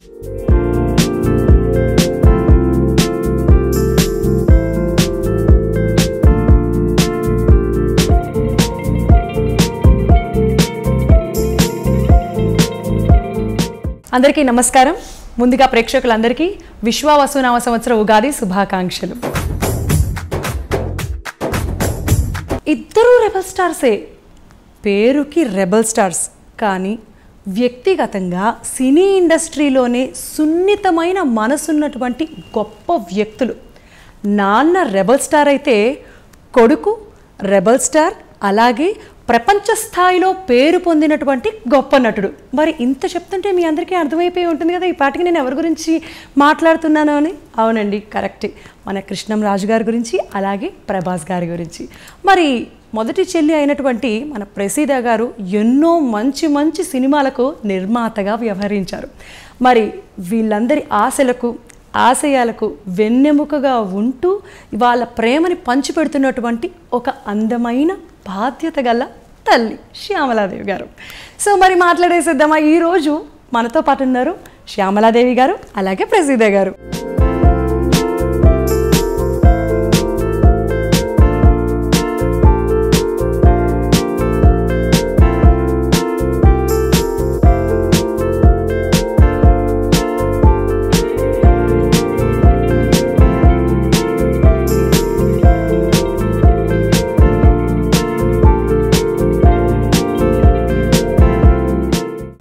అందరికీ నమస్కారం. ముందుగా ప్రేక్షకులందరికీ విశ్వావసునామ సంవత్సర ఉగాది శుభాకాంక్షలు. ఇద్దరు రెబల్ స్టార్సే, పేరుకి రెబల్ స్టార్స్, కానీ వ్యక్తిగతంగా సినీ ఇండస్ట్రీలోనే సున్నితమైన మనసున్నటువంటి గొప్ప వ్యక్తులు. నాన్న రెబల్ స్టార్ అయితే కొడుకు రెబల్ స్టార్, అలాగే ప్రపంచ స్థాయిలో పేరు పొందినటువంటి గొప్ప నటుడు. మరి ఇంత చెప్తుంటే మీ అందరికీ అర్థమైపోయి ఉంటుంది కదా ఈ పాటికి నేను ఎవరి గురించి మాట్లాడుతున్నాను అని. అవునండి, కరెక్టే, మన కృష్ణం రాజు గారి గురించి, అలాగే ప్రభాస్ గారి గురించి. మరి మొదటి చెల్లి అయినటువంటి మన ప్రసీద గారు ఎన్నో మంచి మంచి సినిమాలకు నిర్మాతగా వ్యవహరించారు. మరి వీళ్ళందరి ఆశలకు ఆశయాలకు వెన్నెముకగా ఉంటూ వాళ్ళ ప్రేమని పంచిపెడుతున్నటువంటి ఒక అందమైన బాధ్యత గల తల్లి శ్యామలాదేవి గారు. సో మరి మాట్లాడేసేద్దామా. ఈరోజు మనతో పాటు ఉన్నారు శ్యామలాదేవి గారు, అలాగే ప్రసీద గారు.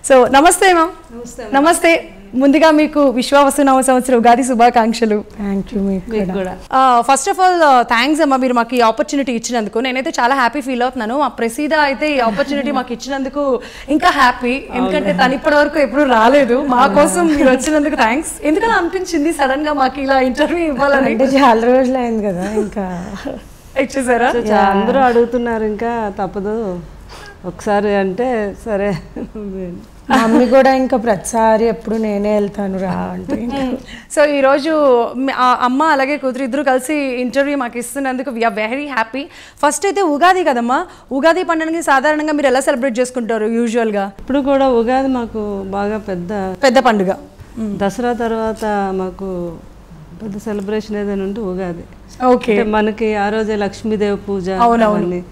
సో నమస్తే మ్యామ్. నమస్తే. ముందుగా మీకు విశ్వావసునామ సంవత్సరం ఉగాది శుభాకాంక్షలు. Thank you. మీకు కూడా. ఫస్ట్ ఆఫ్ ఆల్ థ్యాంక్స్ అమ్మా, మీరు మాకు ఈ ఆపర్చునిటీ ఇచ్చినందుకు. నేనైతే చాలా హ్యాపీ ఫీల్ అవుతున్నాను. మా ప్రసీద అయితే ఈ ఆపర్చునిటీ మాకు ఇచ్చినందుకు ఇంకా హ్యాపీ, ఎందుకంటే తను ఇప్పటి వరకు ఎప్పుడు రాలేదు. మా కోసం మీరు వచ్చినందుకు థ్యాంక్స్. ఎందుకలా అనిపించింది సడన్ గా మాకు ఇలా ఇంటర్వ్యూ ఇవ్వాలని? అంటే చాలా రోజులు అయింది కదా, ఇంకా ఇచ్చేసారా? అందరూ అడుగుతున్నారు, ఇంకా తప్పదు ఒకసారి అంటే సరే. మా మమ్మీ కూడా ఇంకా ప్రతిసారి ఎప్పుడు నేనే వెళ్తాను రా అంటే. సో ఈరోజు అమ్మ అలాగే కూతురు ఇద్దరు కలిసి ఇంటర్వ్యూ మాకు ఇస్తున్నందుకు వీఆర్ వెరీ హ్యాపీ. ఫస్ట్ అయితే ఉగాది కదమ్మా, ఉగాది పండుగని సాధారణంగా మీరు ఎలా సెలబ్రేట్ చేసుకుంటారు యూజువల్గా? ఇప్పుడు కూడా ఉగాది మాకు బాగా పెద్ద పండుగ. దసరా తర్వాత మాకు పెద్ద సెలబ్రేషన్ ఏదైనా ఉంటే ఉగాది. ఓకే, మనకి ఆ రోజే లక్ష్మీదేవి పూజ, అవన్నీ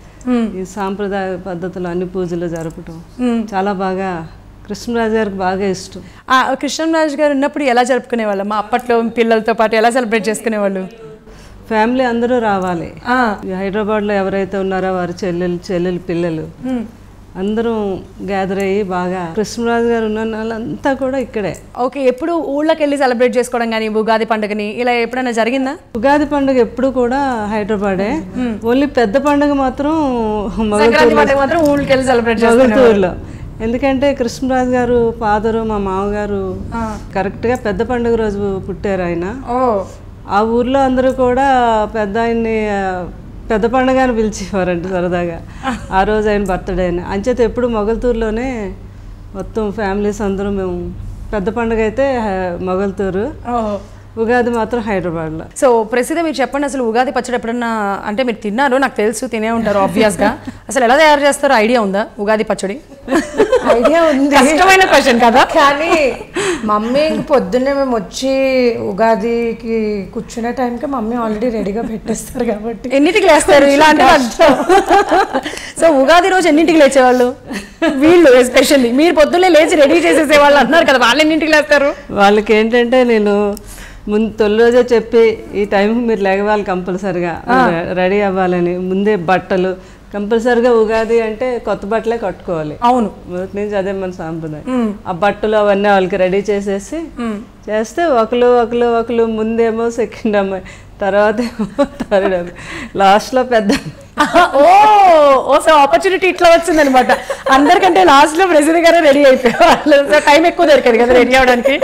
ఈ సాంప్రదాయ పద్ధతులు అన్ని పూజలు జరపటం చాలా బాగా కృష్ణరాజు గారికి బాగా ఇష్టం. కృష్ణరాజు గారు ఉన్నప్పుడు ఎలా జరుపుకునే వాళ్ళమ్మా అప్పట్లో? పిల్లలతో పాటు ఎలా సెలబ్రేట్ చేసుకునేవాళ్ళు? ఫ్యామిలీ అందరూ రావాలి. హైదరాబాద్లో ఎవరైతే ఉన్నారో వారి చెల్లెలు పిల్లలు అందరూ గ్యాదర్ అయ్యి బాగా కృష్ణరాజు గారు ఉన్న వాళ్ళంతా కూడా ఇక్కడే. ఓకే, ఎప్పుడు ఊళ్ళకి వెళ్ళి సెలబ్రేట్ చేసుకోవడం కానీ ఉగాది పండుగని ఇలా ఎప్పుడైనా జరిగిందా? ఉగాది పండుగ ఎప్పుడు కూడా హైదరాబాదే. ఓన్లీ పెద్ద పండుగ మాత్రం ఊళ్ళకి వెళ్ళి సెలబ్రేట్ మొగల్తూరులో. ఎందుకంటే కృష్ణరాజు గారు ఫాదరు, మా మామగారు కరెక్ట్గా పెద్ద పండుగ రోజు పుట్టారు ఆయన. ఆ ఊర్లో అందరూ కూడా పెద్ద ఆయన్ని పెద్ద పండుగ అని పిలిచేవారంట సరదాగా. ఆ రోజు ఆయన బర్త్డే అని అంచేత ఎప్పుడు మొగల్తూరులోనే మొత్తం ఫ్యామిలీస్ అందరూ మేము. పెద్ద పండుగ అయితే మొగల్తూరు, ఉగాది మాత్రం హైదరాబాద్లో. సో ప్రసిద్ధ మీరు చెప్పండి, అసలు ఉగాది పచ్చడి ఎప్పుడన్నా అంటే మీరు తిన్నారు, నాకు తెలుసు తినే ఉంటారు ఆబ్వియస్గా. అసలు ఎలా తయారు చేస్తారో ఐడియా ఉందా ఉగాది పచ్చడి? ఐడియా ఉంది, కష్టమైన క్వశ్చన్ కదా. కానీ మమ్మీ పొద్దున్నే మేము వచ్చి ఉగాదికి కూర్చునే టైంకి మమ్మీ ఆల్రెడీ రెడీగా పెట్టేస్తారు కాబట్టి. ఎన్నింటికి లేస్తారు ఇలా అంటే? సో ఉగాది రోజు ఎన్నింటికి లేచేవాళ్ళు వీళ్ళు? ఎస్పెషల్లీ మీరు పొద్దున్నే లేచి రెడీ చేసేసేవాళ్ళు అంటున్నారు కదా, వాళ్ళు ఎన్నింటికి లేస్తారు? వాళ్ళకి ఏంటంటే నేను ముందు తొలి రోజే చెప్పి ఈ టైంకి మీరు లేవాలి, కంపల్సరిగా రెడీ అవ్వాలని. ముందే బట్టలు కంపల్సరిగా ఉగాది అంటే కొత్త బట్టలే కట్టుకోవాలి. అవును, మొదటి నుంచి అదే మన సాంప్రదాయం. ఆ బట్టలు అవన్నీ వాళ్ళకి రెడీ చేసేసి చేస్తే ఒకరు ముందేమో సెకండ్ అమ్మాయి, తర్వాత ఏమో థర్డ్ అమ్మాయి, లాస్ట్లో పెద్ద. ఓ సో ఆపర్చునిటీ ఇట్లా వచ్చిందనమాట. అందరికంటే లాస్ట్ లో ప్రసిద్ధ గారే రెడీ అయిపోయారు. టైం ఎక్కువ దొరికేది కదా రెడీ అవడానికి.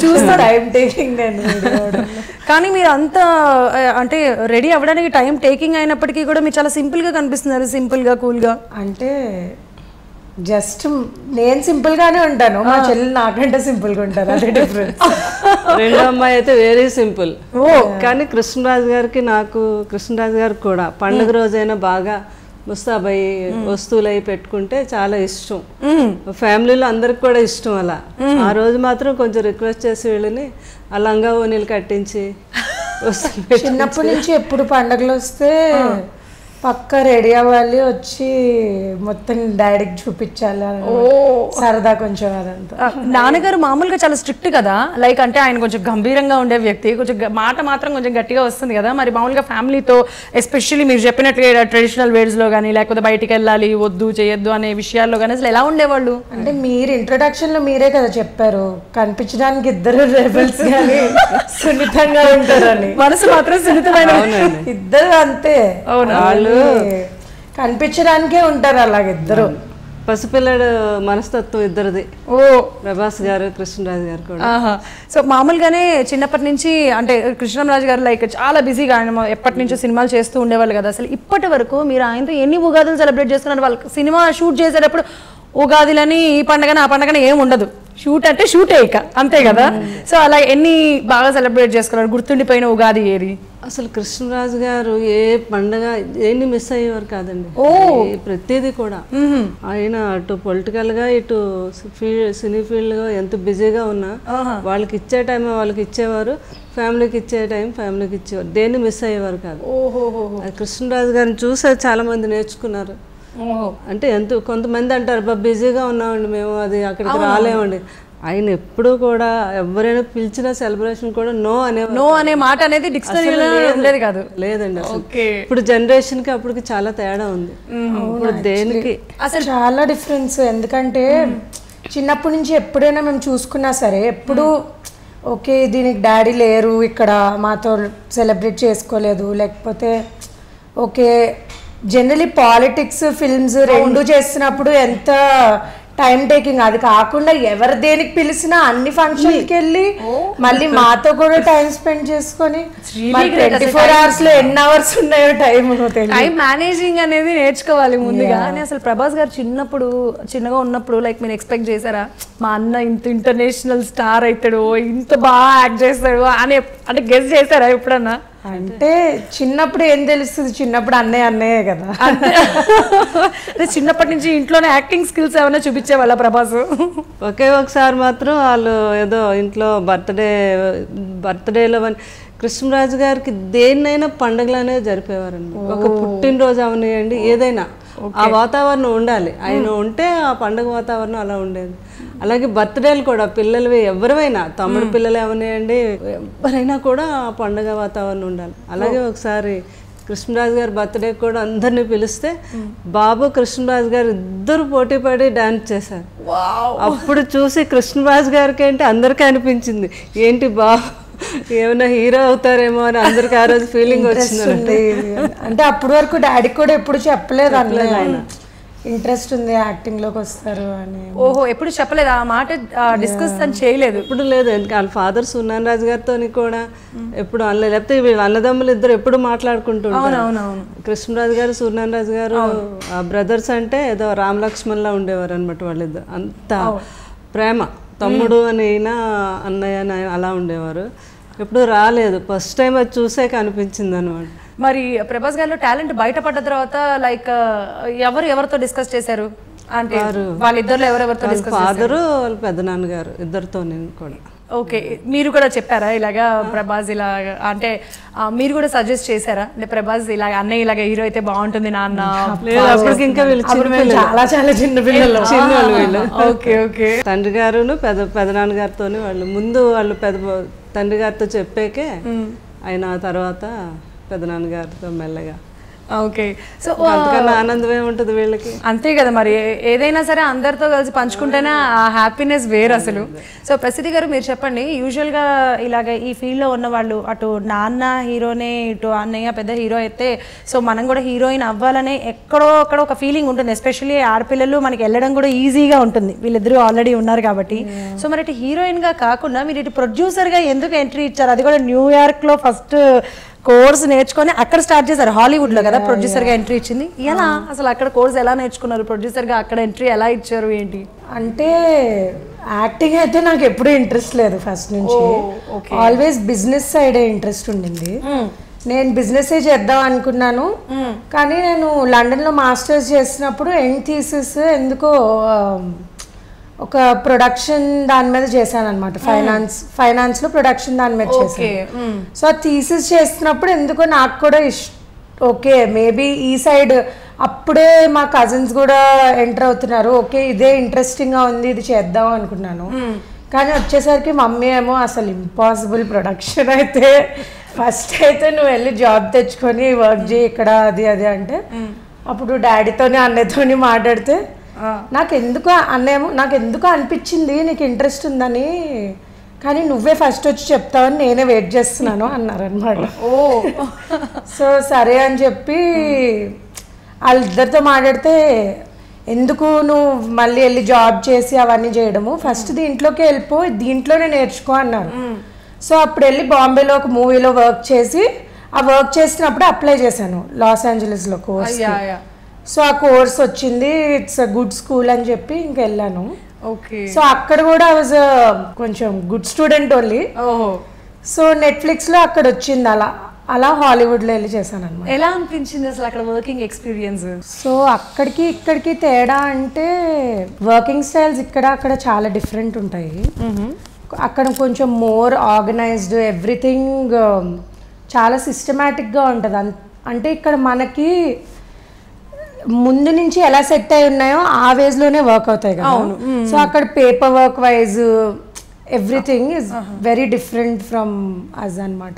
చూస్తా టైం టేకింగ్. కానీ మీరు అంత అంటే రెడీ అవ్వడానికి టైం టేకింగ్ అయినప్పటికీ కూడా మీరు చాలా సింపుల్ గా కనిపిస్తున్నారు, సింపుల్ గా కూల్ గా. అంటే జస్ట్ నేను సింపుల్ గానే ఉంటాను, మా చెల్లి నాకంటే సింపుల్ గా ఉంటారు, అదే డిఫరెన్స్. రెండో అమ్మాయి అయితే వెరీ సింపుల్. కానీ కృష్ణరాజు గారికి నాకు కృష్ణరాజు గారికి కూడా పండుగ రోజైనా బాగా ముస్తాబయ్యి వస్తువులు అవి పెట్టుకుంటే చాలా ఇష్టం. ఫ్యామిలీలో అందరికి కూడా ఇష్టం. అలా ఆ రోజు మాత్రం కొంచెం రిక్వెస్ట్ చేసి వీళ్ళని ఆ లంగా ఓనీలు కట్టించి చిన్నప్పటి నుంచి ఎప్పుడు పండగలు వస్తే పక్క రెడీ అవ్వాలి, వచ్చి మొత్తం డాడీకి చూపించాలి, సరదా కొంచెం అదంతా. నాన్నగారు మామూలుగా చాలా స్ట్రిక్ట్ కదా, లైక్ అంటే ఆయన కొంచెం గంభీరంగా ఉండే వ్యక్తి, కొంచెం మాట మాత్రం కొంచెం గట్టిగా వస్తుంది కదా. మరి మామూలుగా ఫ్యామిలీతో ఎస్పెషల్లీ మీరు చెప్పినట్టుగా ట్రెడిషనల్ వేర్స్లో కానీ లేకపోతే బయటికి వెళ్ళాలి వద్దు చేయొద్దు అనే విషయాల్లో కానీ అసలు ఎలా ఉండేవాళ్ళు? అంటే మీరు ఇంట్రొడక్షన్ లో మీరే కదా చెప్పారు, కనిపించడానికి ఇద్దరు రెబల్స్ కానీ సున్నితంగా ఉంటారని. మనసు మాత్రం సున్నితమైన ఇద్దరు అంతే, వాళ్ళు కనిపించడానికే ఉంటారు అలాగే ఇద్దరు. పసిపిల్లడు మనస్తత్వం ఇద్దరిది. ఓ ప్రభాస్ గారు కృష్ణరాజు గారు కూడా. సో మామూలుగానే చిన్నప్పటి నుంచి అంటే కృష్ణరాజు గారు లైక్ చాలా బిజీగా ఆయన ఎప్పటి నుంచో సినిమాలు చేస్తూ ఉండేవాళ్ళు కదా. అసలు ఇప్పటి వరకు మీరు ఆయనతో ఎన్ని ఉగాదులు సెలబ్రేట్ చేస్తున్నారు? వాళ్ళకి సినిమా షూట్ చేసేటప్పుడు ఉగాదిలని ఈ పండగని ఆ పండగని ఏం ఉండదు, షూట్ అంటే షూటే ఇక అంతే కదా. సో అలా ఎన్ని బాగా సెలబ్రేట్ చేసుకున్నారు? గుర్తుండిపోయిన ఉగాది ఏది? అసలు కృష్ణరాజు గారు ఏ పండగ ఏన్ని మిస్ అయ్యేవారు కాదండి. ప్రతిదీ కూడా ఆయన అటు పొలిటికల్ గా ఇటు సినీ ఫీల్డ్ గా ఎంత బిజీగా ఉన్నా వాళ్ళకి ఇచ్చే టైం వాళ్ళకి ఇచ్చేవారు, ఫ్యామిలీకి ఇచ్చే టైం ఫ్యామిలీకి ఇచ్చేవారు, దేన్ని మిస్ అయ్యేవారు కాదు. కృష్ణరాజు గారిని చూసే చాలా మంది నేర్చుకున్నారు. అంటే కొంతమంది అంటారు బిజీగా ఉన్నామండి మేము, అది అక్కడికి రాలేమండి. ఆయన ఎప్పుడు కూడా ఎవరైనా పిలిచిన సెలబ్రేషన్ కూడా నో అనే మాట అనేది డిక్షనరీలో ఉండేది కాదు. లేదండి అసలు. ఇప్పుడు జనరేషన్ కి అప్పటికి చాలా తేడా ఉంది. ఇప్పుడు దేనికి అసలు చాలా డిఫరెన్స్. ఎందుకంటే చిన్నప్పటి నుంచి ఎప్పుడైనా మేము చూసుకున్నా సరే ఎప్పుడు ఓకే దీనికి డాడీ లేరు ఇక్కడ మాతో సెలబ్రేట్ చేసుకోలేదు, లేకపోతే ఓకే జనరలీ పాలిటిక్స్ ఫిల్మ్స్ రెండు చేస్తున్నప్పుడు ఎంత టైం టేకింగ్, అది కాకుండా ఎవరు దేనికి పిలిచినా అన్ని ఫంక్షన్కి వెళ్ళి మళ్ళీ మాతో కూడా టైం స్పెండ్ చేసుకొని 24 hours లో ఎన్ని అవర్స్ ఉన్నాయో టైం మేనేజింగ్ అనేది నేర్చుకోవాలి ముందుగా. అసలు ప్రభాస్ గారు చిన్నగా ఉన్నప్పుడు లైక్ మీరు ఎక్స్పెక్ట్ చేశారా మా అన్న ఇంత ఇంటర్నేషనల్ స్టార్ అవుతాడు, ఇంత బాగా యాక్ట్ చేస్తాడు అని అంటే గెస్ చేశారా ఎప్పుడన్నా? అంటే చిన్నప్పుడు ఏం తెలుస్తుంది, చిన్నప్పుడు అన్నయ్యే కదా. అంటే చిన్నప్పటి నుంచి ఇంట్లోనే యాక్టింగ్ స్కిల్స్ ఏమైనా చూపించే వాళ్ళ ప్రభాస్? ఒకసారి మాత్రం వాళ్ళు ఏదో ఇంట్లో బర్త్డేలో కృష్ణరాజు గారికి దేన్నైనా పండుగలనే జరిపేవారండి. ఒక పుట్టినరోజు అవనియండి ఏదైనా ఆ వాతావరణం ఉండాలి. ఆయన ఉంటే ఆ పండుగ వాతావరణం అలా ఉండేది. అలాగే బర్త్డేలు కూడా పిల్లలవి ఎవరివైనా తమ్ముడు పిల్లలు అవనియండి ఎవరైనా కూడా ఆ పండుగ వాతావరణం ఉండాలి. అలాగే ఒకసారి కృష్ణరాజు గారి బర్త్డే కూడా అందరినీ పిలిస్తే బాబు కృష్ణరాజు గారు ఇద్దరు పోటీ పడి డాన్స్ చేశారు. అప్పుడు చూసి కృష్ణరాజు గారికి ఏంటి అందరికీ అనిపించింది ఏంటి బాబు ఏమైనా హీరో అవుతారేమో అని అందరికి ఆ రోజు ఫీలింగ్ వచ్చింది. అంటే అప్పటి వరకు డాడీకి కూడా ఎప్పుడు చెప్పలేదు ఆయన ఇంట్రెస్ట్ ఉంది యాక్టింగ్ లోకి వస్తారు అని. ఓహో, ఎప్పుడు చెప్పలేదు ఆ మాట, డిస్కస్ అని చేయలేదు ఎప్పుడు లేదు. వాళ్ళ ఫాదర్ సున్నాన్ రాజు గారితో కూడా ఎప్పుడు అనలేదు, లేకపోతే వీళ్ళు అన్నదమ్ములు ఇద్దరు ఎప్పుడు మాట్లాడుకుంటుంటారు. కృష్ణరాజు గారు సున్నాన్ రాజు గారు బ్రదర్స్ అంటే ఏదో రామ్ లక్ష్మణ్ లా ఉండేవారు అనమాట. వాళ్ళిద్దరు అంత ప్రేమ, తమ్ముడు అని అన్నయ్య అని అలా ఉండేవారు. ఎప్పుడు రాలేదు, ఫస్ట్ టైం అది చూసే కనిపించింది అనమాట. మరి ప్రభాస్ గారిలో టాలెంట్ బయటపడ్డ తర్వాత లైక్ ఎవరితో డిస్కస్ చేశారు? అంటే వాళ్ళిద్దరు ఎవరెవరితో డిస్కస్? ఫాదరు వాళ్ళ పెద్దనాన్నగారు ఇద్దరితో నేను కూడా. ఓకే, మీరు కూడా చెప్పారా ఇలాగా ప్రభాస్ ఇలా అంటే మీరు కూడా సజెస్ట్ చేశారా అంటే ప్రభాస్ ఇలా అన్నయ్య ఇలాగ హీరో అయితే బాగుంటుంది నాన్న? అప్పటికి ఇంకా చాలా చాలా చిన్న చిన్నవాళ్ళు వీళ్ళు. ఓకే ఓకే, తండ్రి గారును పెదనాన్నగారితో వాళ్ళు తండ్రి గారితో చెప్పాకే ఆయన తర్వాత పెదనాన్నగారితో మెల్లగా. ఓకే, సో అంతకన్నా ఆనందమే ఉంటుంది వీళ్ళకి. అంతే కదా, మరి ఏదైనా సరే అందరితో కలిసి పంచుకుంటేనే ఆ హ్యాపీనెస్ వేరు అసలు. సో ప్రసిద్ధి గారు మీరు చెప్పండి, యూజువల్గా ఇలాగ ఈ ఫీల్డ్లో ఉన్న వాళ్ళు అటు నాన్న హీరోనే ఇటు అన్నయ్య పెద్ద హీరో అయితే సో మనం కూడా హీరోయిన్ అవ్వాలనే ఎక్కడో అక్కడ ఒక ఫీలింగ్ ఉంటుంది. ఎస్పెషల్లీ ఆడపిల్లలు మనకి వెళ్ళడం కూడా ఈజీగా ఉంటుంది, వీళ్ళిద్దరూ ఆల్రెడీ ఉన్నారు కాబట్టి. సో మరి ఇటు హీరోయిన్గా కాకుండా మీరు ఇటు ప్రొడ్యూసర్గా ఎందుకు ఎంట్రీ ఇచ్చారు? అది కూడా న్యూయార్క్లో ఫస్ట్ కోర్స్ నేర్చుకొని అక్కడ స్టార్ట్ చేశారు, హాలీవుడ్లో కదా ప్రొడ్యూసర్గా ఎంట్రీ ఇచ్చింది. ఎలా అసలు అక్కడ కోర్స్ ఎలా నేర్చుకున్నారు? ప్రొడ్యూసర్గా అక్కడ ఎంట్రీ ఎలా ఇచ్చారు ఏంటి? అంటే యాక్టింగ్ అయితే నాకు ఎప్పుడూ ఇంట్రెస్ట్ లేదు ఫస్ట్ నుంచి, ఆల్వేస్ బిజినెస్ సైడే ఇంట్రెస్ట్ ఉండింది. నేను బిజినెసే చేద్దాం అనుకున్నాను, కానీ నేను లండన్లో మాస్టర్స్ చేసినప్పుడు ఎండ్ థీసిస్ ఎందుకో ఒక ప్రొడక్షన్ దాని మీద చేశాను అనమాట. ఫైనాన్స్లో ప్రొడక్షన్ దాని మీద చేశాను. సో ఆ థీసిస్ చేస్తున్నప్పుడు ఎందుకో నాకు కూడా ఓకే మేబీ ఈ సైడ్ అప్పుడే మా కజిన్స్ కూడా ఎంటర్ అవుతున్నారు, ఓకే ఇదే ఇంట్రెస్టింగ్గా ఉంది ఇది చేద్దాం అనుకున్నాను. కానీ వచ్చేసరికి మమ్మీ ఏమో అసలు ఇంపాసిబుల్ ప్రొడక్షన్ అయితే ఫస్ట్ అయితే నువ్వు వెళ్ళి జాబ్ తెచ్చుకొని వర్క్ చేయి ఇక్కడ అది అది అంటే, అప్పుడు డాడీతోని అన్నయ్యతోని మాట్లాడితే నాకు ఎందుకో అనిపించింది నీకు ఇంట్రెస్ట్ ఉందని, కానీ నువ్వే ఫస్ట్ వచ్చి చెప్తావని నేనే వెయిట్ చేస్తున్నాను అన్నారనమాట. సో సరే అని చెప్పి వాళ్ళిద్దరితో మాట్లాడితే ఎందుకు నువ్వు మళ్ళీ వెళ్ళి జాబ్ చేసి అవన్నీ చేయడము, ఫస్ట్ దీంట్లోకి వెళ్ళిపో దీంట్లోనే నేర్చుకో అన్నారు. సో అప్పుడు వెళ్ళి బాంబేలో ఒక మూవీలో వర్క్ చేసి ఆ వర్క్ చేసినప్పుడు అప్లై చేశాను లాస్ ఏంజలస్లో కోర్స్. సో ఆ కోర్స్ వచ్చింది, ఇట్స్ అ గుడ్ స్కూల్ అని చెప్పి ఇంక వెళ్ళాను. సో అక్కడ కూడా ఐ వాజ్ కొంచెం గుడ్ స్టూడెంట్ ఓన్లీ. సో నెట్ఫ్లిక్స్లో అక్కడ వచ్చింది, అలా హాలీవుడ్లో వెళ్ళి చేశాను అనమాట. ఎలా అనిపించింది అసలు అక్కడ వర్కింగ్ ఎక్స్పీరియన్స్? సో అక్కడికి ఇక్కడికి తేడా అంటే వర్కింగ్ స్టైల్స్ ఇక్కడ అక్కడ చాలా డిఫరెంట్ ఉంటాయి. అక్కడ కొంచెం మోర్ ఆర్గనైజ్డ్, ఎవ్రీథింగ్ చాలా సిస్టమేటిక్గా ఉంటుంది. అంటే ఇక్కడ మనకి ముందు నుంచి ఎలా సెట్ అయి ఉన్నాయో ఆ వేస్లోనే వర్క్ అవుతాయి కదా. సో అక్కడ paper work wise everything is very different from us అనమాట.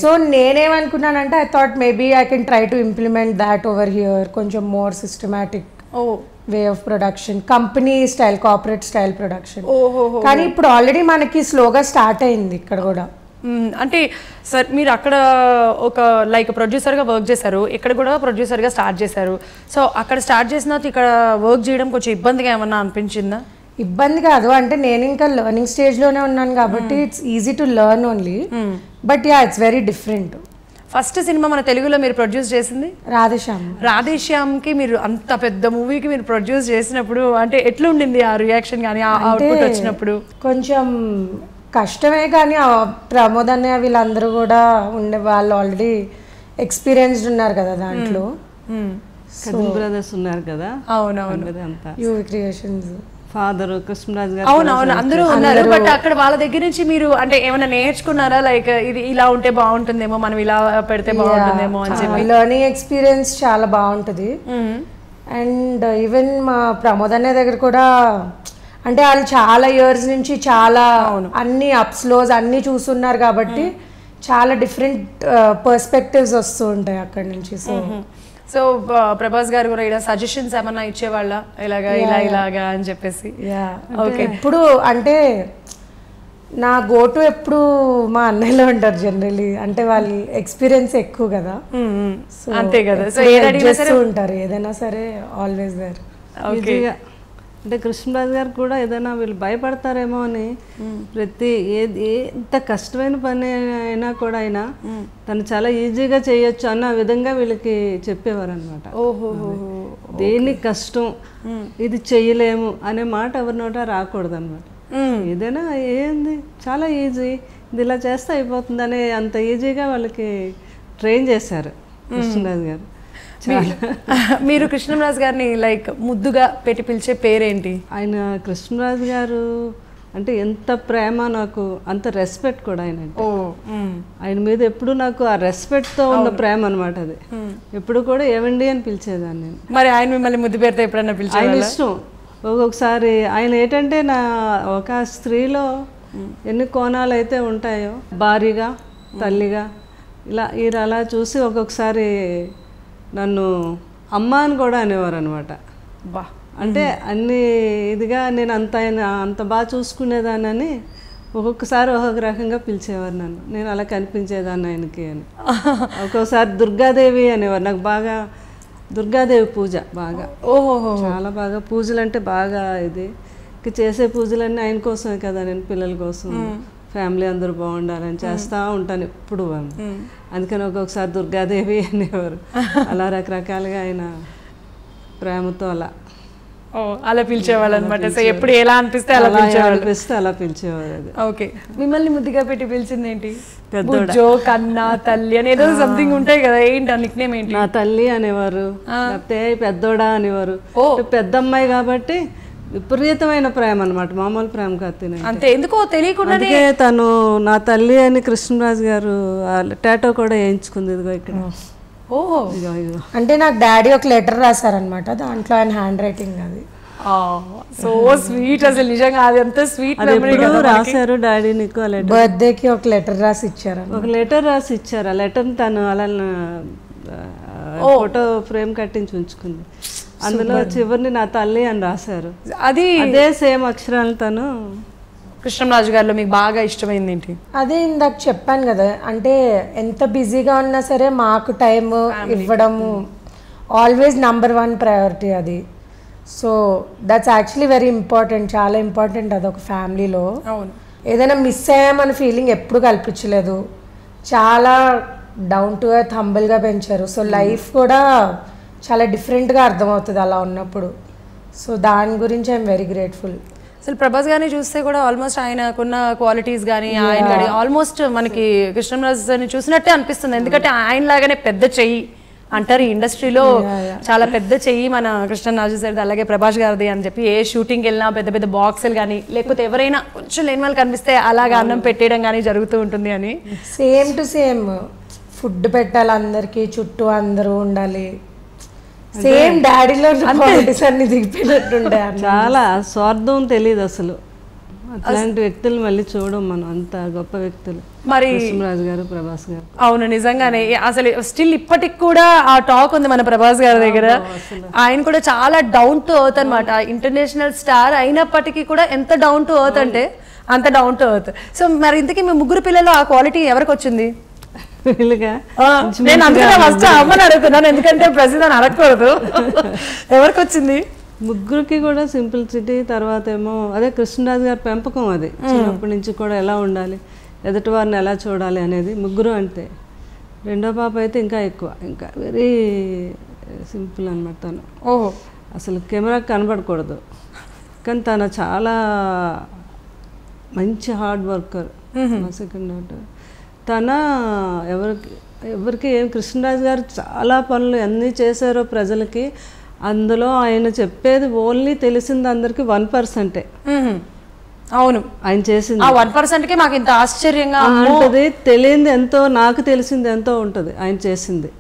సో నేనేమనుకున్నానంటే I thought maybe I can try to implement that over here, కొంచెం more systematic way of production, company style, corporate style production. కానీ ఇప్పుడు already మనకి స్లోగా start అయింది ఇక్కడ కూడా. అంటే సార్ మీరు అక్కడ ఒక లైక్ ప్రొడ్యూసర్గా వర్క్ చేశారు, ఇక్కడ కూడా ప్రొడ్యూసర్గా స్టార్ట్ చేశారు. సో అక్కడ స్టార్ట్ చేసిన తర్వాత ఇక్కడ వర్క్ చేయడం కొంచెం ఇబ్బందిగా ఏమన్నా అనిపించిందా? ఇబ్బంది కాదు, అంటే నేను ఇంకా లెర్నింగ్ స్టేజ్లోనే ఉన్నాను కాబట్టి it's easy to learn only, but yeah it's very different. First cinema మన తెలుగులో మీరు ప్రొడ్యూస్ చేసింది రాధేశ్యామ్. రాధేశ్యామ్కి మీరు అంత పెద్ద మూవీకి మీరు ప్రొడ్యూస్ చేసినప్పుడు అంటే ఎట్లా ఉండింది ఆ రియాక్షన్ కానీ ఆ అవుట్పుట్ వచ్చినప్పుడు? కొంచెం కష్టమే, కానీ ప్రమోద్ అన్నయ్య వీళ్ళందరూ కూడా ఉండే వాళ్ళు ఆల్రెడీ ఎక్స్పీరియన్స్డ్ ఉన్నారు కదా దాంట్లో. బ్రదర్స్ ఉన్నారు కదా. అవునవును, యూవి క్రియేషన్స్ ఫాదర్ కృష్ణరాజు గారు. అవునవును అందరూ ఉన్నారు. బట్ అక్కడ వాళ్ళ దగ్గర నుంచి మీరు అంటే ఏమైనా నేర్చుకున్నారా? లైక్ ఇది ఇలా ఉంటే బాగుంటుందేమో, మనం ఇలా పెడితే బాగుంటుందేమో అని చెప్పి. లెర్నింగ్ ఎక్స్పీరియన్స్ చాలా బాగుంటుంది. అండ్ ఈవెన్ మా ప్రమోద్ అన్నయ్య దగ్గర కూడా అంటే వాళ్ళు చాలా ఇయర్స్ నుంచి చాలా అన్ని అప్స్ లోస్ అన్ని చూస్తున్నారు కాబట్టి చాలా డిఫరెంట్ పర్స్పెక్టివ్స్ వస్తూ ఉంటాయి అక్కడ నుంచి. సో ప్రభాస్ గారు కూడా ఇలా సజెషన్స్ ఏమన్నా ఇచ్చేవాళ్ళ ఇలాగా ఇలాగా అని చెప్పేసి? ఓకే, ఇప్పుడు అంటే నా గోటు ఎప్పుడు మా అన్నయ్యలో ఉంటారు జనరలీ, అంటే వాళ్ళ ఎక్స్పీరియన్స్ ఎక్కువ కదా. అంతే కదా, సో చేస్తూ ఉంటారు ఏదైనా సరే, ఆల్వేస్ దేర్. అంటే కృష్ణరాజు గారు కూడా ఏదైనా వీళ్ళు భయపడతారేమో అని ప్రతి ఎంత కష్టమైన పని అయినా కూడా అయినా తను చాలా ఈజీగా చేయొచ్చు అన్న విధంగా వీళ్ళకి చెప్పేవారు అనమాట. దేని కష్టం ఇది చెయ్యలేము అనే మాట ఎవరి నోట రాకూడదు అనమాట. ఏదైనా ఏంది చాలా ఈజీ, ఇది ఇలా చేస్తే అయిపోతుంది అనే అంత ఈజీగా వాళ్ళకి ట్రైన్ చేశారు కృష్ణరాజు గారు. మీరు కృష్ణరాజు గారిని లైక్ ముద్దుగా పెట్టి పిలిచే పేరేంటి? ఆయన కృష్ణరాజు గారు అంటే ఎంత ప్రేమ, నాకు అంత రెస్పెక్ట్ కూడా ఆయన. ఆయన మీద ఎప్పుడు నాకు ఆ రెస్పెక్ట్తో ఉన్న ప్రేమ అనమాట అది. ఎప్పుడు కూడా ఏమండి అని పిలిచేదాన్ని నేను. మరి ఆయన మిమ్మల్ని ముద్దు పేరుతో ఎప్పుడన్నా పిలిచే? ఆయన ఇష్టం. ఒక్కొక్కసారి ఆయన ఏంటంటే నా ఒక స్త్రీలో ఎన్ని కోణాలు అయితే ఉంటాయో, భార్యగా, తల్లిగా, ఇలా అలా చూసి ఒక్కొక్కసారి నన్ను అమ్మ అని కూడా అనేవారు అనమాట. అంటే అన్ని ఇదిగా నేను అంత బాగా చూసుకునేదాన్ని ఒక్కొక్కసారి ఒక్కొక్క రకంగా పిలిచేవారు నన్ను. నేను అలా కనిపించేదాన్ని ఆయనకి అని. ఒక్కొక్కసారి దుర్గాదేవి అనేవారు. నాకు బాగా దుర్గాదేవి పూజ బాగా, చాలా బాగా పూజలు అంటే బాగా ఇది. చేసే పూజలన్నీ ఆయన కోసమే కదా, నేను పిల్లల కోసం, ఫ్యామిలీ అందరూ బాగుండాలని చేస్తూ ఉంటాను ఎప్పుడు. అందుకని ఒక్కొక్కసారి దుర్గాదేవి అనేవారు. అలా రకరకాలుగా ఆయన ప్రేమతో అలా. అలా పిలిచేవాళ్ళు అనమాట. సో ఎప్పుడు ఎలా అనిపిస్తే అలా పిలిచేవారు. అది ఓకే. మిమ్మల్ని ముద్దుగా పెట్టి పిలిచింది ఏంటి? బుజ్జో, కన్నా, తల్లి అని ఏదో సంథింగ్ ఉంటాయి కదా, ఏంటి ఆ నిక్ నేమ్ ఏంటి? నా తల్లి అనేవారు, లేకపోతే పెద్దోడా అనేవారు. పెద్ద అమ్మాయి కాబట్టి విపరీతమైన ప్రేమ అనమాట, మామూలు ప్రేమ కాదు. అంతే, ఎందుకో తెలియకుండా తను నా తల్లి అని కృష్ణరాజు గారు టాటో కూడా వేయించుకుంది. ఇదిగో ఇక్కడ. ఓహో. అంటే నాకు డాడీ ఒక లెటర్ రాశారనమాట, దాంట్లో ఆయన హ్యాండ్ రైటింగ్ అది. సో స్వీట్, అసలు నిజంగా అది అంత స్వీట్ మెమరీ కదా. రాశారు డాడీ నీకు బర్త్డేకి ఒక లెటర్ రాసి ఇచ్చారు. ఒక లెటర్ రాసి ఇచ్చారు. ఆ లెటర్ తను అలా ఫోటో ఫ్రేమ్ కట్టించి ఉంచుకుంది. అందులో చివరిని నా తల్లి అని రాశారు. అది అదే సేమ్ అక్షరాలు తను. కృష్ణరాజు గారిలో మీకు బాగా ఇష్టమైంది ఏంటి? అదే ఇందాక చెప్పాను కదా, అంటే ఎంత బిజీగా ఉన్నా సరే మాకు టైం ఇవ్వడము ఆల్వేస్ నంబర్ 1 ప్రయారిటీ అది. So that's actually very important, చాలా ఇంపార్టెంట్ అది ఒక ఫ్యామిలీలో. ఏదైనా మిస్ అయ్యామన్న ఫీలింగ్ ఎప్పుడు కల్పించలేదు. చాలా డౌన్ టు ఎర్త్, హంబుల్గా పెంచారు. సో లైఫ్ కూడా చాలా డిఫరెంట్గా అర్థమవుతుంది అలా ఉన్నప్పుడు. సో దాని గురించి ఐఎమ్ వెరీ గ్రేట్ఫుల్. అసలు ప్రభాస్ గారిని చూస్తే కూడా ఆల్మోస్ట్ ఆయనకున్న క్వాలిటీస్ కానీ ఆయన కానీ ఆల్మోస్ట్ మనకి కృష్ణరాజుని చూసినట్టే అనిపిస్తుంది. ఎందుకంటే ఆయన లాగానే పెద్ద చెయ్యి అంటారు ఈ ఇండస్ట్రీలో, చాలా పెద్ద చెయ్యి మన కృష్ణరాజు సార్ది, అలాగే ప్రభాస్ గారిది అని చెప్పి ఏ షూటింగ్ వెళ్ళినా పెద్ద పెద్ద బాక్సులు కానీ, లేకపోతే ఎవరైనా కొంచెం లేని వాళ్ళు కనిపిస్తే అలాగా అన్నం పెట్టేయడం కానీ జరుగుతూ ఉంటుంది అని. సేమ్ టు సేమ్ ఫుడ్ పెట్టాలి అందరికి, చుట్టూ అందరూ ఉండాలి. సేమ్ డాడీలో అన్ని దిగిపోయినట్టుండే. చాలా స్వార్థం తెలియదు అసలు. అట్లాంటి వ్యక్తులు మళ్ళీ చూడం మనం, అంత గొప్ప వ్యక్తులు మరి కృష్ణరాజు గారు, ప్రభాస్ గారు. అవును, నిజంగానే. అసలు స్టిల్ ఇప్పటికి కూడా ఆ టాక్ ఉంది మన ప్రభాస్ గారి దగ్గర. ఆయన కూడా చాలా డౌన్ టు ఎర్త్ అనమాట. ఇంటర్నేషనల్ స్టార్ అయినప్పటికీ కూడా ఎంత డౌన్ టు ఎర్త్ అంటే అంత డౌన్ టు ఎర్త్. సో మరి ఇంతకీ మీ ముగ్గురు పిల్లలు ఆ క్వాలిటీ ఎవరికి వచ్చింది? నేను అందుకనే ఫస్ట్ అమ్మని అడుగుతున్నాను, ఎందుకంటే ప్రస్తుతం అడగకూడదు. ఎవరికి వచ్చింది? ముగ్గురికి కూడా సింప్లిసిటీ, తర్వాత ఏమో అదే కృష్ణరాజు గారి పెంపకం. అది చిన్నప్పటి నుంచి కూడా ఎలా ఉండాలి, ఎదుటి వారిని ఎలా చూడాలి అనేది. ముగ్గురు అంతే. రెండో పాప అయితే ఇంకా ఎక్కువ, ఇంకా వెరీ సింపుల్ అనమాట తను. ఓహో. అసలు కెమెరాకి కనబడకూడదు, కానీ తను చాలా మంచి హార్డ్ వర్కర్. మా సెకండ్ డాటర్ తన ఎవరికి ఏం కృష్ణరాజు గారు చాలా పనులు అన్నీ చేశారో ప్రజలకి. అందులో ఆయన చెప్పేది ఓన్లీ తెలిసింది అందరికి 1%. అవును, ఆయన చేసింది 1%కే మాకు ఇంత ఆశ్చర్యంగా ఉంటుంది. తెలియంది ఎంతో, నాకు తెలిసింది ఎంతో ఉంటుంది ఆయన చేసింది.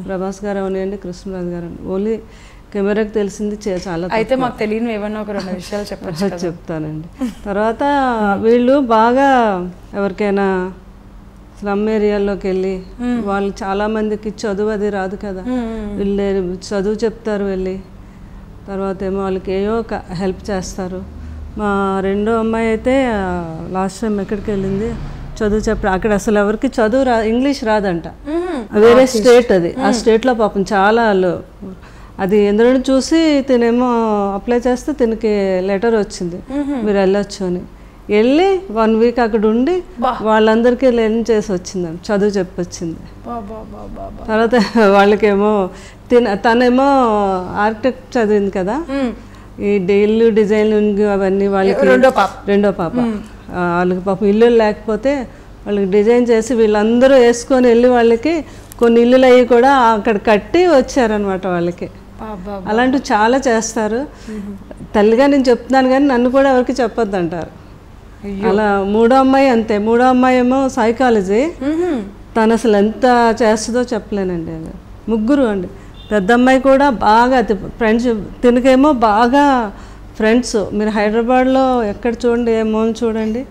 ప్రభాస్ గారు అవనండి, కృష్ణరాజు గారు ఓన్లీ కెమెరాకి తెలిసింది చాలా. అయితే మాకు తెలియని ఏమన్నా ఒక 2 విషయాలు చెప్తానండి. తర్వాత వీళ్ళు బాగా ఎవరికైనా స్లమ్ ఏరియాల్లోకి వెళ్ళి, వాళ్ళు చాలా మందికి చదువు అది రాదు కదా, వీళ్ళు చదువు చెప్తారు వెళ్ళి. తర్వాత ఏమో వాళ్ళకి ఏయో హెల్ప్ చేస్తారు. మా రెండో అమ్మాయి అయితే లాస్ట్ టైం ఎక్కడికి వెళ్ళింది చదువు చెప్పడం. అక్కడ అసలు ఎవరికి చదువు ఇంగ్లీష్ రాదంట, వేరే స్టేట్ అది. ఆ స్టేట్లో పాపం చాలా వాళ్ళు అది ఎందులో చూసి తినేమో అప్లై చేస్తే తినకి లెటర్ వచ్చింది, మీరు వెళ్ళొచ్చు అని. వెళ్ళి 1 వీక్ అక్కడ ఉండి వాళ్ళందరికీ లెర్న్ చేసి వచ్చింది, చదువు చెప్పొచ్చింది. తర్వాత వాళ్ళకేమో తనేమో ఆర్కిటెక్ట్ చదివింది కదా, ఈ ఇల్లు డిజైనింగ్ అవన్నీ వాళ్ళకి. రెండో పాప వాళ్ళకి పాపం ఇల్లు లేకపోతే వాళ్ళకి డిజైన్ చేసి వీళ్ళందరూ వేసుకొని వెళ్ళి వాళ్ళకి కొన్ని ఇల్లులు అవి కూడా అక్కడ కట్టి వచ్చారనమాట వాళ్ళకి. అలాంటివి చాలా చేస్తారు. తల్లిగా నేను చెప్తున్నాను కానీ నన్ను కూడా ఎవరికి చెప్పొద్దు అంటారు. అలా మూడో అమ్మాయి అంతే. మూడో అమ్మాయి ఏమో సైకాలజీ. తను అసలు ఎంత చేస్తుందో చెప్పలేనండి. ముగ్గురు అండి. పెద్ద అమ్మాయి కూడా బాగా ఫ్రెండ్స్, తినకేమో బాగా ఫ్రెండ్స్. మీరు హైదరాబాద్లో ఎక్కడ చూడండి, ఏమో చూడండి,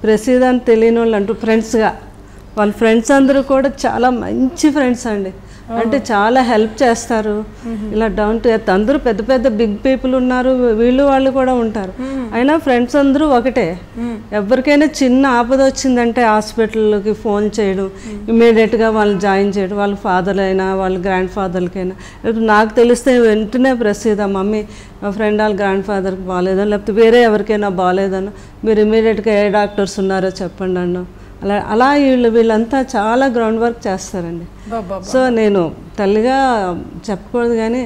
ప్రసిద్ధ అని తెలియని వాళ్ళు అంటూ ఫ్రెండ్స్గా. వాళ్ళ ఫ్రెండ్స్ అందరూ కూడా చాలా మంచి ఫ్రెండ్స్ అండి. అంటే చాలా హెల్ప్ చేస్తారు. ఇలా డౌన్ టు ఎర్త్. అందరూ పెద్ద పెద్ద బిగ్ పీపుల్ ఉన్నారు, వీళ్ళు వాళ్ళు కూడా ఉంటారు. అయినా ఫ్రెండ్స్ అందరూ ఒకటే. ఎవరికైనా చిన్న ఆపద వచ్చిందంటే హాస్పిటల్కి ఫోన్ చేయడం, ఇమీడియట్గా వాళ్ళు జాయిన్ చేయడం. వాళ్ళ ఫాదర్ అయినా వాళ్ళ గ్రాండ్ ఫాదర్కైనా. నాకు తెలిస్తే వెంటనే ప్రసిద్ధ మమ్మీ మా ఫ్రెండ్ వాళ్ళ గ్రాండ్ ఫాదర్కి బాగాలేదన్నా, లేకపోతే వేరే ఎవరికైనా బాగాలేదన్నా మీరు ఇమీడియట్గా ఏ డాక్టర్స్ ఉన్నారో చెప్పండి అన్నా. అలా వీళ్ళంతా చాలా గ్రౌండ్ వర్క్ చేస్తారండి. సో నేను తల్లిగా చెప్పకూడదు కానీ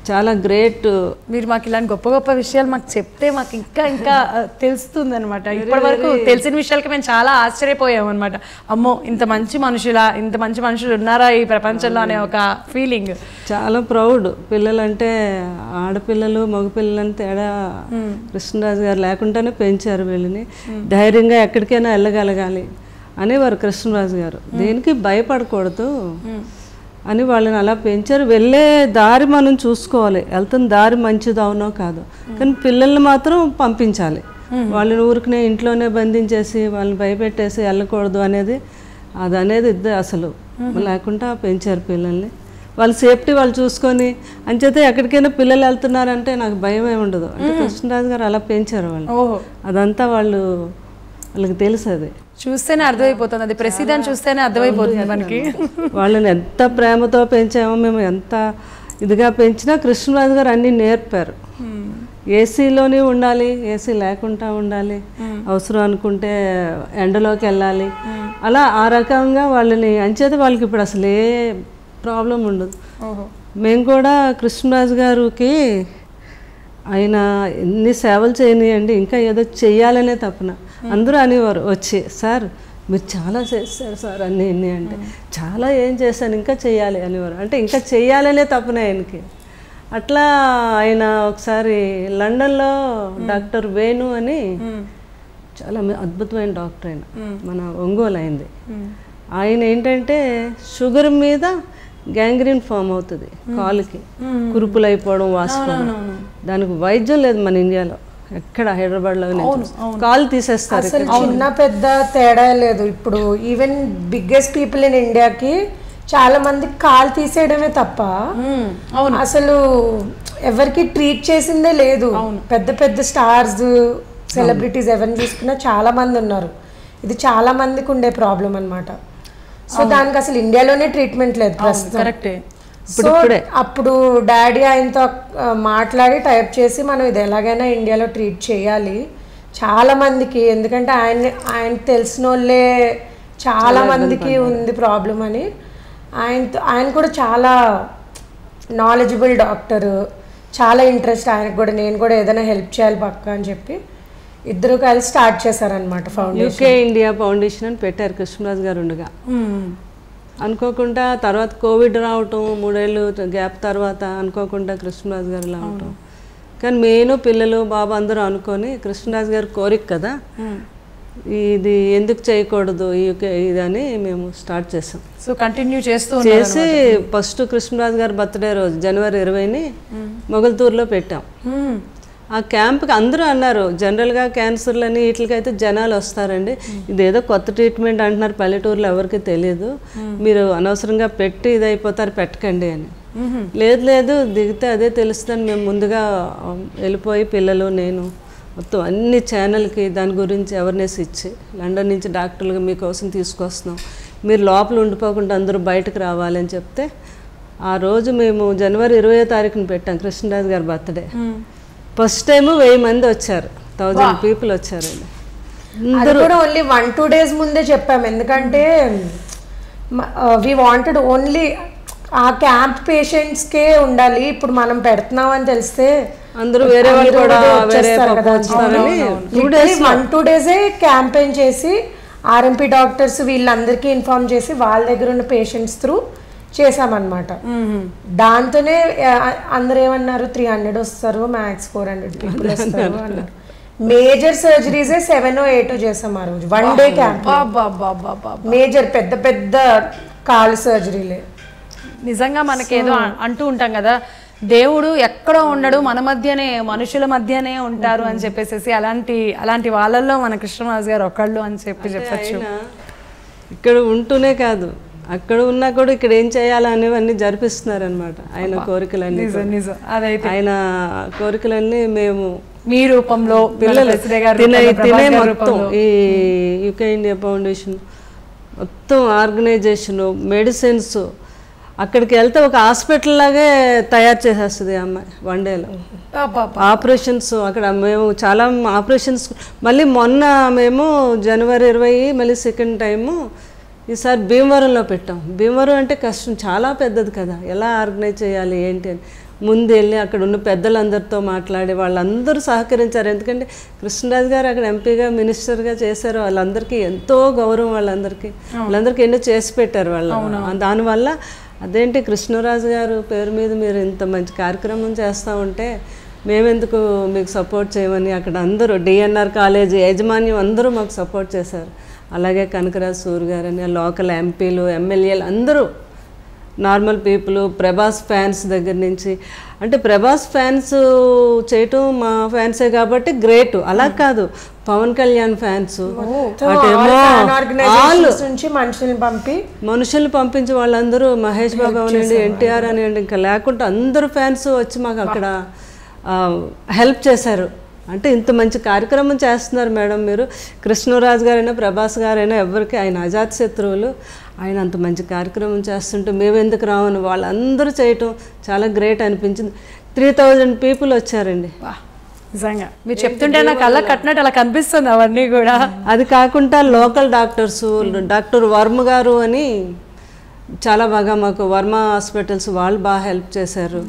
చాలా గ్రేట్. మీరు మాకు ఇలాంటి గొప్ప గొప్ప విషయాలు మాకు చెప్తే మాకు ఇంకా ఇంకా తెలుస్తుంది అనమాట. ఇప్పటి వరకు తెలిసిన విషయాలకి మేము చాలా ఆశ్చర్యపోయాం అనమాట. అమ్మో ఇంత మంచి మనుషులు ఉన్నారా ఈ ప్రపంచంలో అనే ఒక ఫీలింగ్. చాలా ప్రౌడ్. పిల్లలంటే ఆడపిల్లలు మగపిల్లలని తేడా కృష్ణరాజు గారు లేకుండానే పెంచారు వీళ్ళని. ధైర్యంగా ఎక్కడికైనా వెళ్ళగలగాలి అనేవారు కృష్ణరాజు గారు. దేనికి భయపడకూడదు అని వాళ్ళని అలా పెంచారు. వెళ్ళే దారి మనం చూసుకోవాలి, వెళ్తున్న దారి మంచిది అవునో కాదు, కానీ పిల్లల్ని మాత్రం పంపించాలి. వాళ్ళని ఊరికనే ఇంట్లోనే బంధించేసి వాళ్ళని భయపెట్టేసి వెళ్ళకూడదు అనేది అసలు లేకుండా పెంచారు పిల్లల్ని. వాళ్ళ సేఫ్టీ వాళ్ళు చూసుకొని అంచేతే ఎక్కడికైనా పిల్లలు వెళ్తున్నారంటే నాకు భయం ఏమి ఉండదు. అంటే కృష్ణరాజు గారు అలా పెంచారు వాళ్ళు. అదంతా వాళ్ళకి తెలుసు. అది చూస్తేనే అర్థమైపోతుంది, అది ప్రసిద్ధాన్ని చూస్తేనే అర్థమైపోతుంది మనకి. వాళ్ళని ఎంత ప్రేమతో పెంచామో మేము, ఎంత ఇదిగా పెంచినా కృష్ణరాజు గారు అన్నీ నేర్పారు. ఏసీలోనే ఉండాలి, ఏసీ లేకుండా ఉండాలి, అవసరం అనుకుంటే ఎండలోకి వెళ్ళాలి, అలా ఆ రకంగా వాళ్ళని అంచేత వాళ్ళకి ఇప్పుడు అసలు ఏ ప్రాబ్లం ఉండదు. మేము కూడా కృష్ణరాజు గారికి ఆయన ఎన్ని సేవలు చేయనియండి, ఇంకా ఏదో చెయ్యాలనే తపన. అందరూ అనేవారు వచ్చి, సార్ మీరు చాలా చేస్తారు సార్ అన్నీ ఇన్ని అంటే, చాలా ఏం చేశాను ఇంకా చెయ్యాలి అనేవారు. అంటే ఇంకా చెయ్యాలనే తపన ఆయనకి. అట్లా ఆయన ఒకసారి లండన్లో డాక్టర్ వేణు అని చాలా అద్భుతమైన డాక్టర్ ఆయన, మన ఒంగోలు అయింది. ఆయన ఏంటంటే షుగర్ మీద గ్యాంగ్రీన్ ఫామ్ అవుతుంది, కాలుకి కురుపులు అయిపోవడం, వాసుకోవడం, దానికి వైద్యం లేదు మన ఇండియాలో ఎక్కడ. హైదరాబాద్లో కాలు తీసేస్తారు. చిన్న పెద్ద తేడా లేదు. ఇప్పుడు ఈవెన్ బిగ్గెస్ట్ పీపుల్ ఇన్ ఇండియాకి చాలా మంది కాలు తీసేయడమే తప్ప అసలు ఎవరికి ట్రీట్ చేసిందే లేదు. పెద్ద పెద్ద స్టార్స్ సెలబ్రిటీస్ ఎవరిని చూసుకున్నా చాలా మంది ఉన్నారు. ఇది చాలా మందికి ఉండే ప్రాబ్లం అన్నమాట. సో దానికి అసలు ఇండియాలోనే ట్రీట్మెంట్ లేదు ప్రస్తుతం. కరెక్టే. సో అప్పుడు డాడీ ఆయనతో మాట్లాడి టైప్ చేసి మనం ఇది ఎలాగైనా ఇండియాలో ట్రీట్ చేయాలి చాలా మందికి, ఎందుకంటే ఆయన తెలిసిన వాళ్ళే చాలా మందికి ఉంది ప్రాబ్లం అని. ఆయన కూడా చాలా నాలెడ్జబుల్ డాక్టర్, చాలా ఇంట్రెస్ట్ ఆయనకు కూడా. నేను కూడా ఏదైనా హెల్ప్ చేయాలి పక్క అని చెప్పి ఇద్దరు కలిసి స్టార్ట్ చేశారనమాట ఫౌండేషన్. యూకే ఇండియా ఫౌండేషన్ అని పెట్టారు కృష్ణరాజు గారు ఉండగా. అనుకోకుండా తర్వాత కోవిడ్ రావటం, 3 ఏళ్ళు గ్యాప్ తర్వాత అనుకోకుండా కృష్ణరాజు గారు రావటం. కానీ నేను పిల్లలు బాబు అందరూ అనుకొని కృష్ణరాజు గారి కోరిక కదా, ఇది ఎందుకు చేయకూడదు ఇదని మేము స్టార్ట్ చేసాం. సో కంటిన్యూ చేసి ఫస్ట్ కృష్ణరాజు గారి బర్త్డే రోజు జనవరి 20ని మొగల్తూరులో పెట్టాం. ఆ క్యాంప్కి అందరూ అన్నారు, జనరల్గా క్యాన్సర్లని వీటికైతే జనాలు వస్తారండి, ఇదేదో కొత్త ట్రీట్మెంట్ అంటున్నారు, పల్లెటూరులో ఎవరికి తెలియదు, మీరు అనవసరంగా పెట్టి ఇదైపోతారు, పెట్టకండి అని. లేదు దిగితే అదే తెలుస్తుందని మేము ముందుగా వెళ్ళిపోయి పిల్లలు నేను మొత్తం అన్ని ఛానల్కి దాని గురించి అవేర్నెస్ ఇచ్చి, లండన్ నుంచి డాక్టర్లుగా మీకోసం తీసుకొస్తున్నాం, మీరు లోపల ఉండిపోకుండా అందరూ బయటకు రావాలని చెప్తే ఆ రోజు మేము జనవరి 20వ తారీఖున పెట్టాం కృష్ణరాజు గారి బర్త్డే. ఫస్ట్ టైం 1000 మంది వచ్చారు, 1000 పీపుల్ వచ్చారు. అది కూడా ఓన్లీ 1-2 days ముందే చెప్పాము, ఎందుకంటే వి వాంటెడ్ ఓన్లీ ఆ క్యాంప్ పేషెంట్స్కే ఉండాలి. ఇప్పుడు మనం పెడుతున్నాం అని తెలిస్తే అందరూ వేరే వాళ్ళు కూడా వచ్చేస్తారు కదా. 1-2 days క్యాంపెయిన్ చేసి ఆర్ఎంపీ డాక్టర్స్ వీళ్ళందరికీ ఇన్ఫార్మ్ చేసి వాళ్ళ దగ్గర ఉన్న పేషెంట్స్ త్రూ చేసామన్నమాట. దాంతోనే అందరు ఏమన్నారు, 300 వస్తారు, మ్యాక్స్ 400 పీపుల్ వస్తారు అన్నారు. మేజర్ సర్జరీసే 7 or 8 చేసాం ఆ రోజు, 1 day క్యాంప్. మేజర్ పెద్ద పెద్ద కాలు సర్జరీలే. నిజంగా మనకేదో అంటూ ఉంటాం కదా, దేవుడు ఎక్కడో ఉండడు, మన మధ్యనే, మనుషుల మధ్యనే ఉంటారు అని చెప్పేసి, అలాంటి వాళ్ళల్లో మన కృష్ణరాజు గారు ఒకళ్ళు అని చెప్పచ్చు. ఇక్కడ ఉంటూనే కాదు, అక్కడ ఉన్నా కూడా ఇక్కడ ఏం చేయాలనేవన్నీ జరిపిస్తున్నారనమాట ఆయన కోరికలన్నీ. ఆయన కోరికలన్నీ మేము మీ రూపంలో పిల్లలు తినే మొత్తం ఈ యూకే ఇండియా ఫౌండేషన్ మొత్తం ఆర్గనైజేషను, మెడిసిన్స్, అక్కడికి వెళ్తే ఒక హాస్పిటల్ లాగే తయారు చేసేస్తుంది అమ్మాయి 1 dayలో. ఆపరేషన్స్ అక్కడ మేము చాలా ఆపరేషన్స్. మళ్ళీ మొన్న మేము జనవరి 20 మళ్ళీ సెకండ్ టైము ఈసారి భీమవరంలో పెట్టాం. భీమవరం అంటే కష్టం, చాలా పెద్దది కదా, ఎలా ఆర్గనైజ్ చేయాలి ఏంటి అని ముందు వెళ్ళి అక్కడ ఉన్న పెద్దలందరితో మాట్లాడి వాళ్ళందరూ సహకరించారు. ఎందుకంటే కృష్ణరాజు గారు అక్కడ ఎంపీగా మినిస్టర్గా చేశారు. వాళ్ళందరికీ ఎంతో గౌరవం, వాళ్ళందరికీ ఎన్నో చేసి పెట్టారు వాళ్ళు. దానివల్ల అదేంటి కృష్ణరాజు గారు పేరు మీద మీరు ఇంత మంచి కార్యక్రమం చేస్తూ ఉంటే మేమెందుకు మీకు సపోర్ట్ చేయమని అక్కడ అందరూ డిఎన్ఆర్ కాలేజీ యాజమాన్యం అందరూ మాకు సపోర్ట్ చేశారు. అలాగే కనకరాజు సూర్ గారని, లోకల్ ఎంపీలు, ఎమ్మెల్యేలు అందరూ, నార్మల్ పీపుల్, ప్రభాస్ ఫ్యాన్స్ దగ్గర నుంచి. అంటే ప్రభాస్ ఫ్యాన్స్ చేయటం మా ఫ్యాన్సే కాబట్టి గ్రేట్, అలా కాదు పవన్ కళ్యాణ్ ఫ్యాన్స్ మనుషుల్ని పంపించి వాళ్ళందరూ మహేష్ బాబు అవనండి, ఎన్టీఆర్ అనివ్వండి, ఇంకా లేకుండా అందరూ ఫ్యాన్స్ వచ్చి మాకు అక్కడ హెల్ప్ చేశారు. అంటే ఇంత మంచి కార్యక్రమం చేస్తున్నారు మేడం మీరు. కృష్ణరాజు గారైనా ప్రభాస్ గారైనా ఎవరికి ఆయన అజాత శత్రువులు. ఆయన అంత మంచి కార్యక్రమం చేస్తుంటే మేమెందుకు రావని వాళ్ళందరూ చేయటం చాలా గ్రేట్ అనిపించింది. 3000 పీపుల్ వచ్చారండి. నిజంగా మీరు చెప్తుంటే నాకు అలా కట్టినట్టు అలా కనిపిస్తుంది అవన్నీ కూడా. అది కాకుండా లోకల్ డాక్టర్స్, డాక్టర్ వర్మ గారు అని చాలా బాగా మాకు వర్మ హాస్పిటల్స్ వాళ్ళు బాగా హెల్ప్ చేశారు.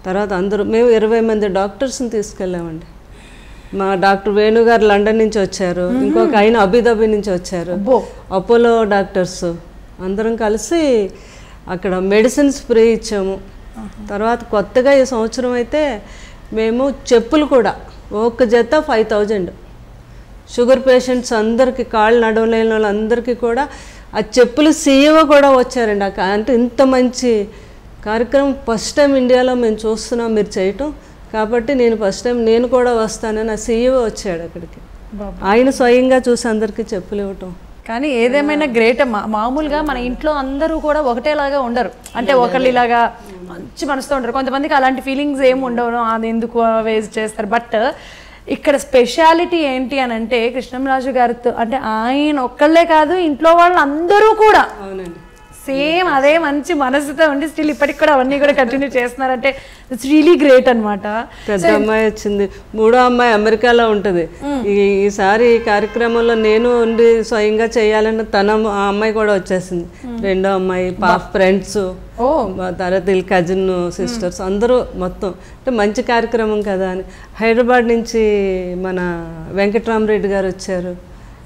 తర్వాత అందరూ మేము 20 మంది డాక్టర్స్ని తీసుకెళ్ళామండి. మా డాక్టర్ వేణుగారు లండన్ నుంచి వచ్చారు, ఇంకొక ఆయన అబుదాబి నుంచి వచ్చారు, అపోలో డాక్టర్స్ అందరం కలిసి అక్కడ మెడిసిన్స్ ఫ్రీ ఇచ్చాము. తర్వాత కొత్తగా ఈ సంవత్సరం అయితే మేము చెప్పులు కూడా ఒక్క జత 5000 షుగర్ పేషెంట్స్ అందరికీ, కాళ్ళు నడవలేని వాళ్ళందరికీ కూడా ఆ చెప్పులు సీఈఓ కూడా వచ్చారండి. అంటే ఇంత మంచి కార్యక్రమం ఫస్ట్ టైం ఇండియాలో మేము చూస్తున్నాం మీరు చేయటం. కాబట్టి నేను ఫస్ట్ టైం నేను కూడా వస్తానని ఆ సీఈఓ వచ్చాడు అక్కడికి. ఆయన స్వయంగా చూసి అందరికీ చెప్పులు ఇవ్వటం. కానీ ఏదేమైనా గ్రేట్. మామూలుగా మన ఇంట్లో అందరూ కూడా ఒకటేలాగా ఉండరు. అంటే ఒకళ్ళు ఇలాగా మంచి మనసుతో ఉంటారు, కొంతమందికి అలాంటి ఫీలింగ్స్ ఏమి ఉండవు, అది ఎందుకు వేస్ట్ చేస్తారు. బట్ ఇక్కడ స్పెషాలిటీ ఏంటి అని అంటే కృష్ణంరాజు గారితో అంటే ఆయన ఒక్కళ్ళే కాదు, ఇంట్లో వాళ్ళు అందరూ కూడా సేమ్ అదే మంచి మనసుతో ఉండి స్టిల్ ఇప్పటికి కూడా అవన్నీ కూడా కంటిన్యూ చేస్తున్నారంటే ఇట్స్ రియలీ గ్రేట్ అనమాట. పెద్ద అమ్మాయి వచ్చింది, మూడో అమ్మాయి అమెరికాలో ఉంటుంది. ఈసారి ఈ కార్యక్రమంలో నేను ఉండి స్వయంగా చేయాలన్న ఆ అమ్మాయి కూడా వచ్చేసింది. రెండో అమ్మాయి ఫ్రెండ్స్, తర్వాత వీళ్ళ కజిన్ సిస్టర్స్ అందరూ మొత్తం. అంటే మంచి కార్యక్రమం కదా అని హైదరాబాద్ నుంచి మన వెంకటరామరెడ్డి గారు వచ్చారు.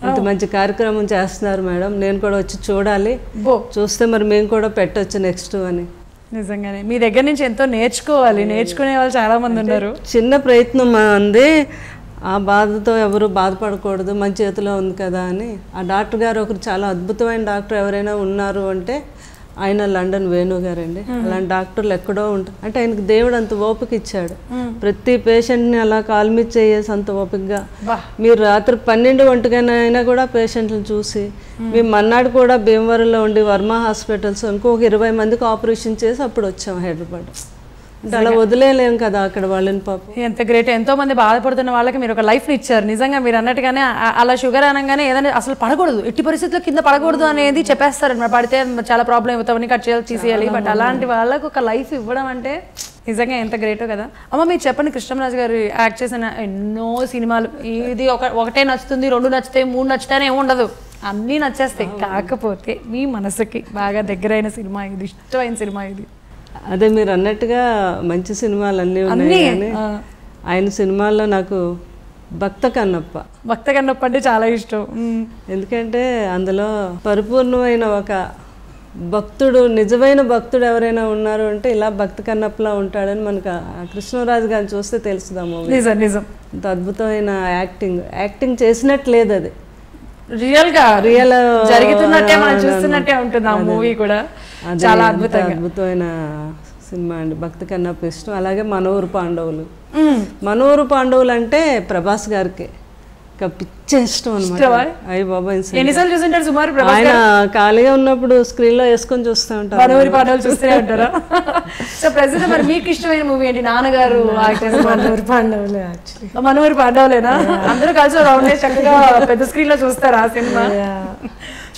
ఇంత మంచి కార్యక్రమం చేస్తున్నారు మేడం, నేను కూడా వచ్చి చూడాలి, చూస్తే మరి మేము కూడా పెట్టొచ్చు నెక్స్ట్ అని. నిజంగానే మీ దగ్గర నుంచి ఎంతో నేర్చుకోవాలి, నేర్చుకునే వాళ్ళు చాలా మంది ఉన్నారు. చిన్న ప్రయత్నం అంది, ఆ బాధతో ఎవరు బాధపడకూడదు, మన చేతిలో ఉంది కదా అని. ఆ డాక్టర్ గారు ఒకరు చాలా అద్భుతమైన డాక్టర్ ఎవరైనా ఉన్నారు అంటే ఆయన లండన్ వేణు గారండి. అలాంటి డాక్టర్లు ఎక్కడో ఉంటారు. అంటే ఆయనకు దేవుడు అంత ఓపిక ఇచ్చాడు. ప్రతి పేషెంట్ని అలా కాల్మి చేయేసి అంత ఓపికగా మీరు రాత్రి 12 గంటలైనా కూడా పేషెంట్లను చూసి మేము మన్నాడు కూడా భీమవరంలో ఉండి వర్మ హాస్పిటల్స్ ఇంకొక 20 మందికి ఆపరేషన్ చేసి అప్పుడు వచ్చాం హైదరాబాద్. అలా వదిలేలేం కదా అక్కడ వాళ్ళని. పాపం ఎంత గ్రేట్. ఎంతో మంది బాధపడుతున్న వాళ్ళకి మీరు ఒక లైఫ్ని ఇచ్చారు. నిజంగా మీరు అన్నట్టుగానే అలా షుగర్ అనగానే ఏదైనా అసలు పడకూడదు, ఎట్టి పరిస్థితుల్లో కింద పడకూడదు అనేది చెప్పేస్తారు. పడితే చాలా ప్రాబ్లం అవుతామని కట్ చేయాలి, తీసేయాలి. బట్ అలాంటి వాళ్ళకు ఒక లైఫ్ ఇవ్వడం అంటే నిజంగా ఎంత గ్రేటో కదా. అమ్మ మీరు చెప్పండి, కృష్ణంరాజు గారు యాక్ట్ చేసిన ఎన్నో సినిమాలు, ఇది ఒకటే నచ్చుతుంది, 2 నచ్చుతాయి, 3 నచ్చుతాయని ఏమి ఉండదు, అన్నీ నచ్చేస్తాయి. కాకపోతే మీ మనసుకి బాగా దగ్గరైన సినిమా ఇది, ఇష్టమైన సినిమా ఇది? అదే మీరు అన్నట్టుగా మంచి సినిమాలు అన్నీ ఉన్నాయి, కానీ ఆయన సినిమాల్లో నాకు భక్త కన్నప్ప అంటే చాలా ఇష్టం. ఎందుకంటే అందులో పరిపూర్ణమైన ఒక భక్తుడు, నిజమైన భక్తుడు ఎవరైనా ఉన్నారు అంటే ఇలా భక్త కన్నప్పలా ఉంటాడని మనకు కృష్ణరాజు గారిని చూస్తే తెలుసుదాము. నిజం అంత అద్భుతమైన యాక్టింగ్ చేసినట్టు లేదు, అది రియల్ జరుగుతున్నట్టే మనం చూస్తున్నట్టే ఉంటుంది ఆ మూవీ కూడా. చాలా అద్భుతమైన సినిమా అండి. భక్త కన్నప్ప ఇష్టం. అలాగే మనూరు పాండవులు అంటే ప్రభాస్ గారికి పిచ్చ ఇష్టం అనమాట. అయ్యి బాబా, ఆయన ఖాళీగా ఉన్నప్పుడు స్క్రీన్ లో వేసుకొని చూస్తూ ఉంటారు. మనూరు మీకు ఇష్టమైన మూవీ ఏంటి? నాన్నగారు మనూరు పాండవులేనా? అందరూ కలిసి రౌండ్ చక్కగా పెద్ద స్క్రీన్ లో చూస్తారు ఆ సినిమా.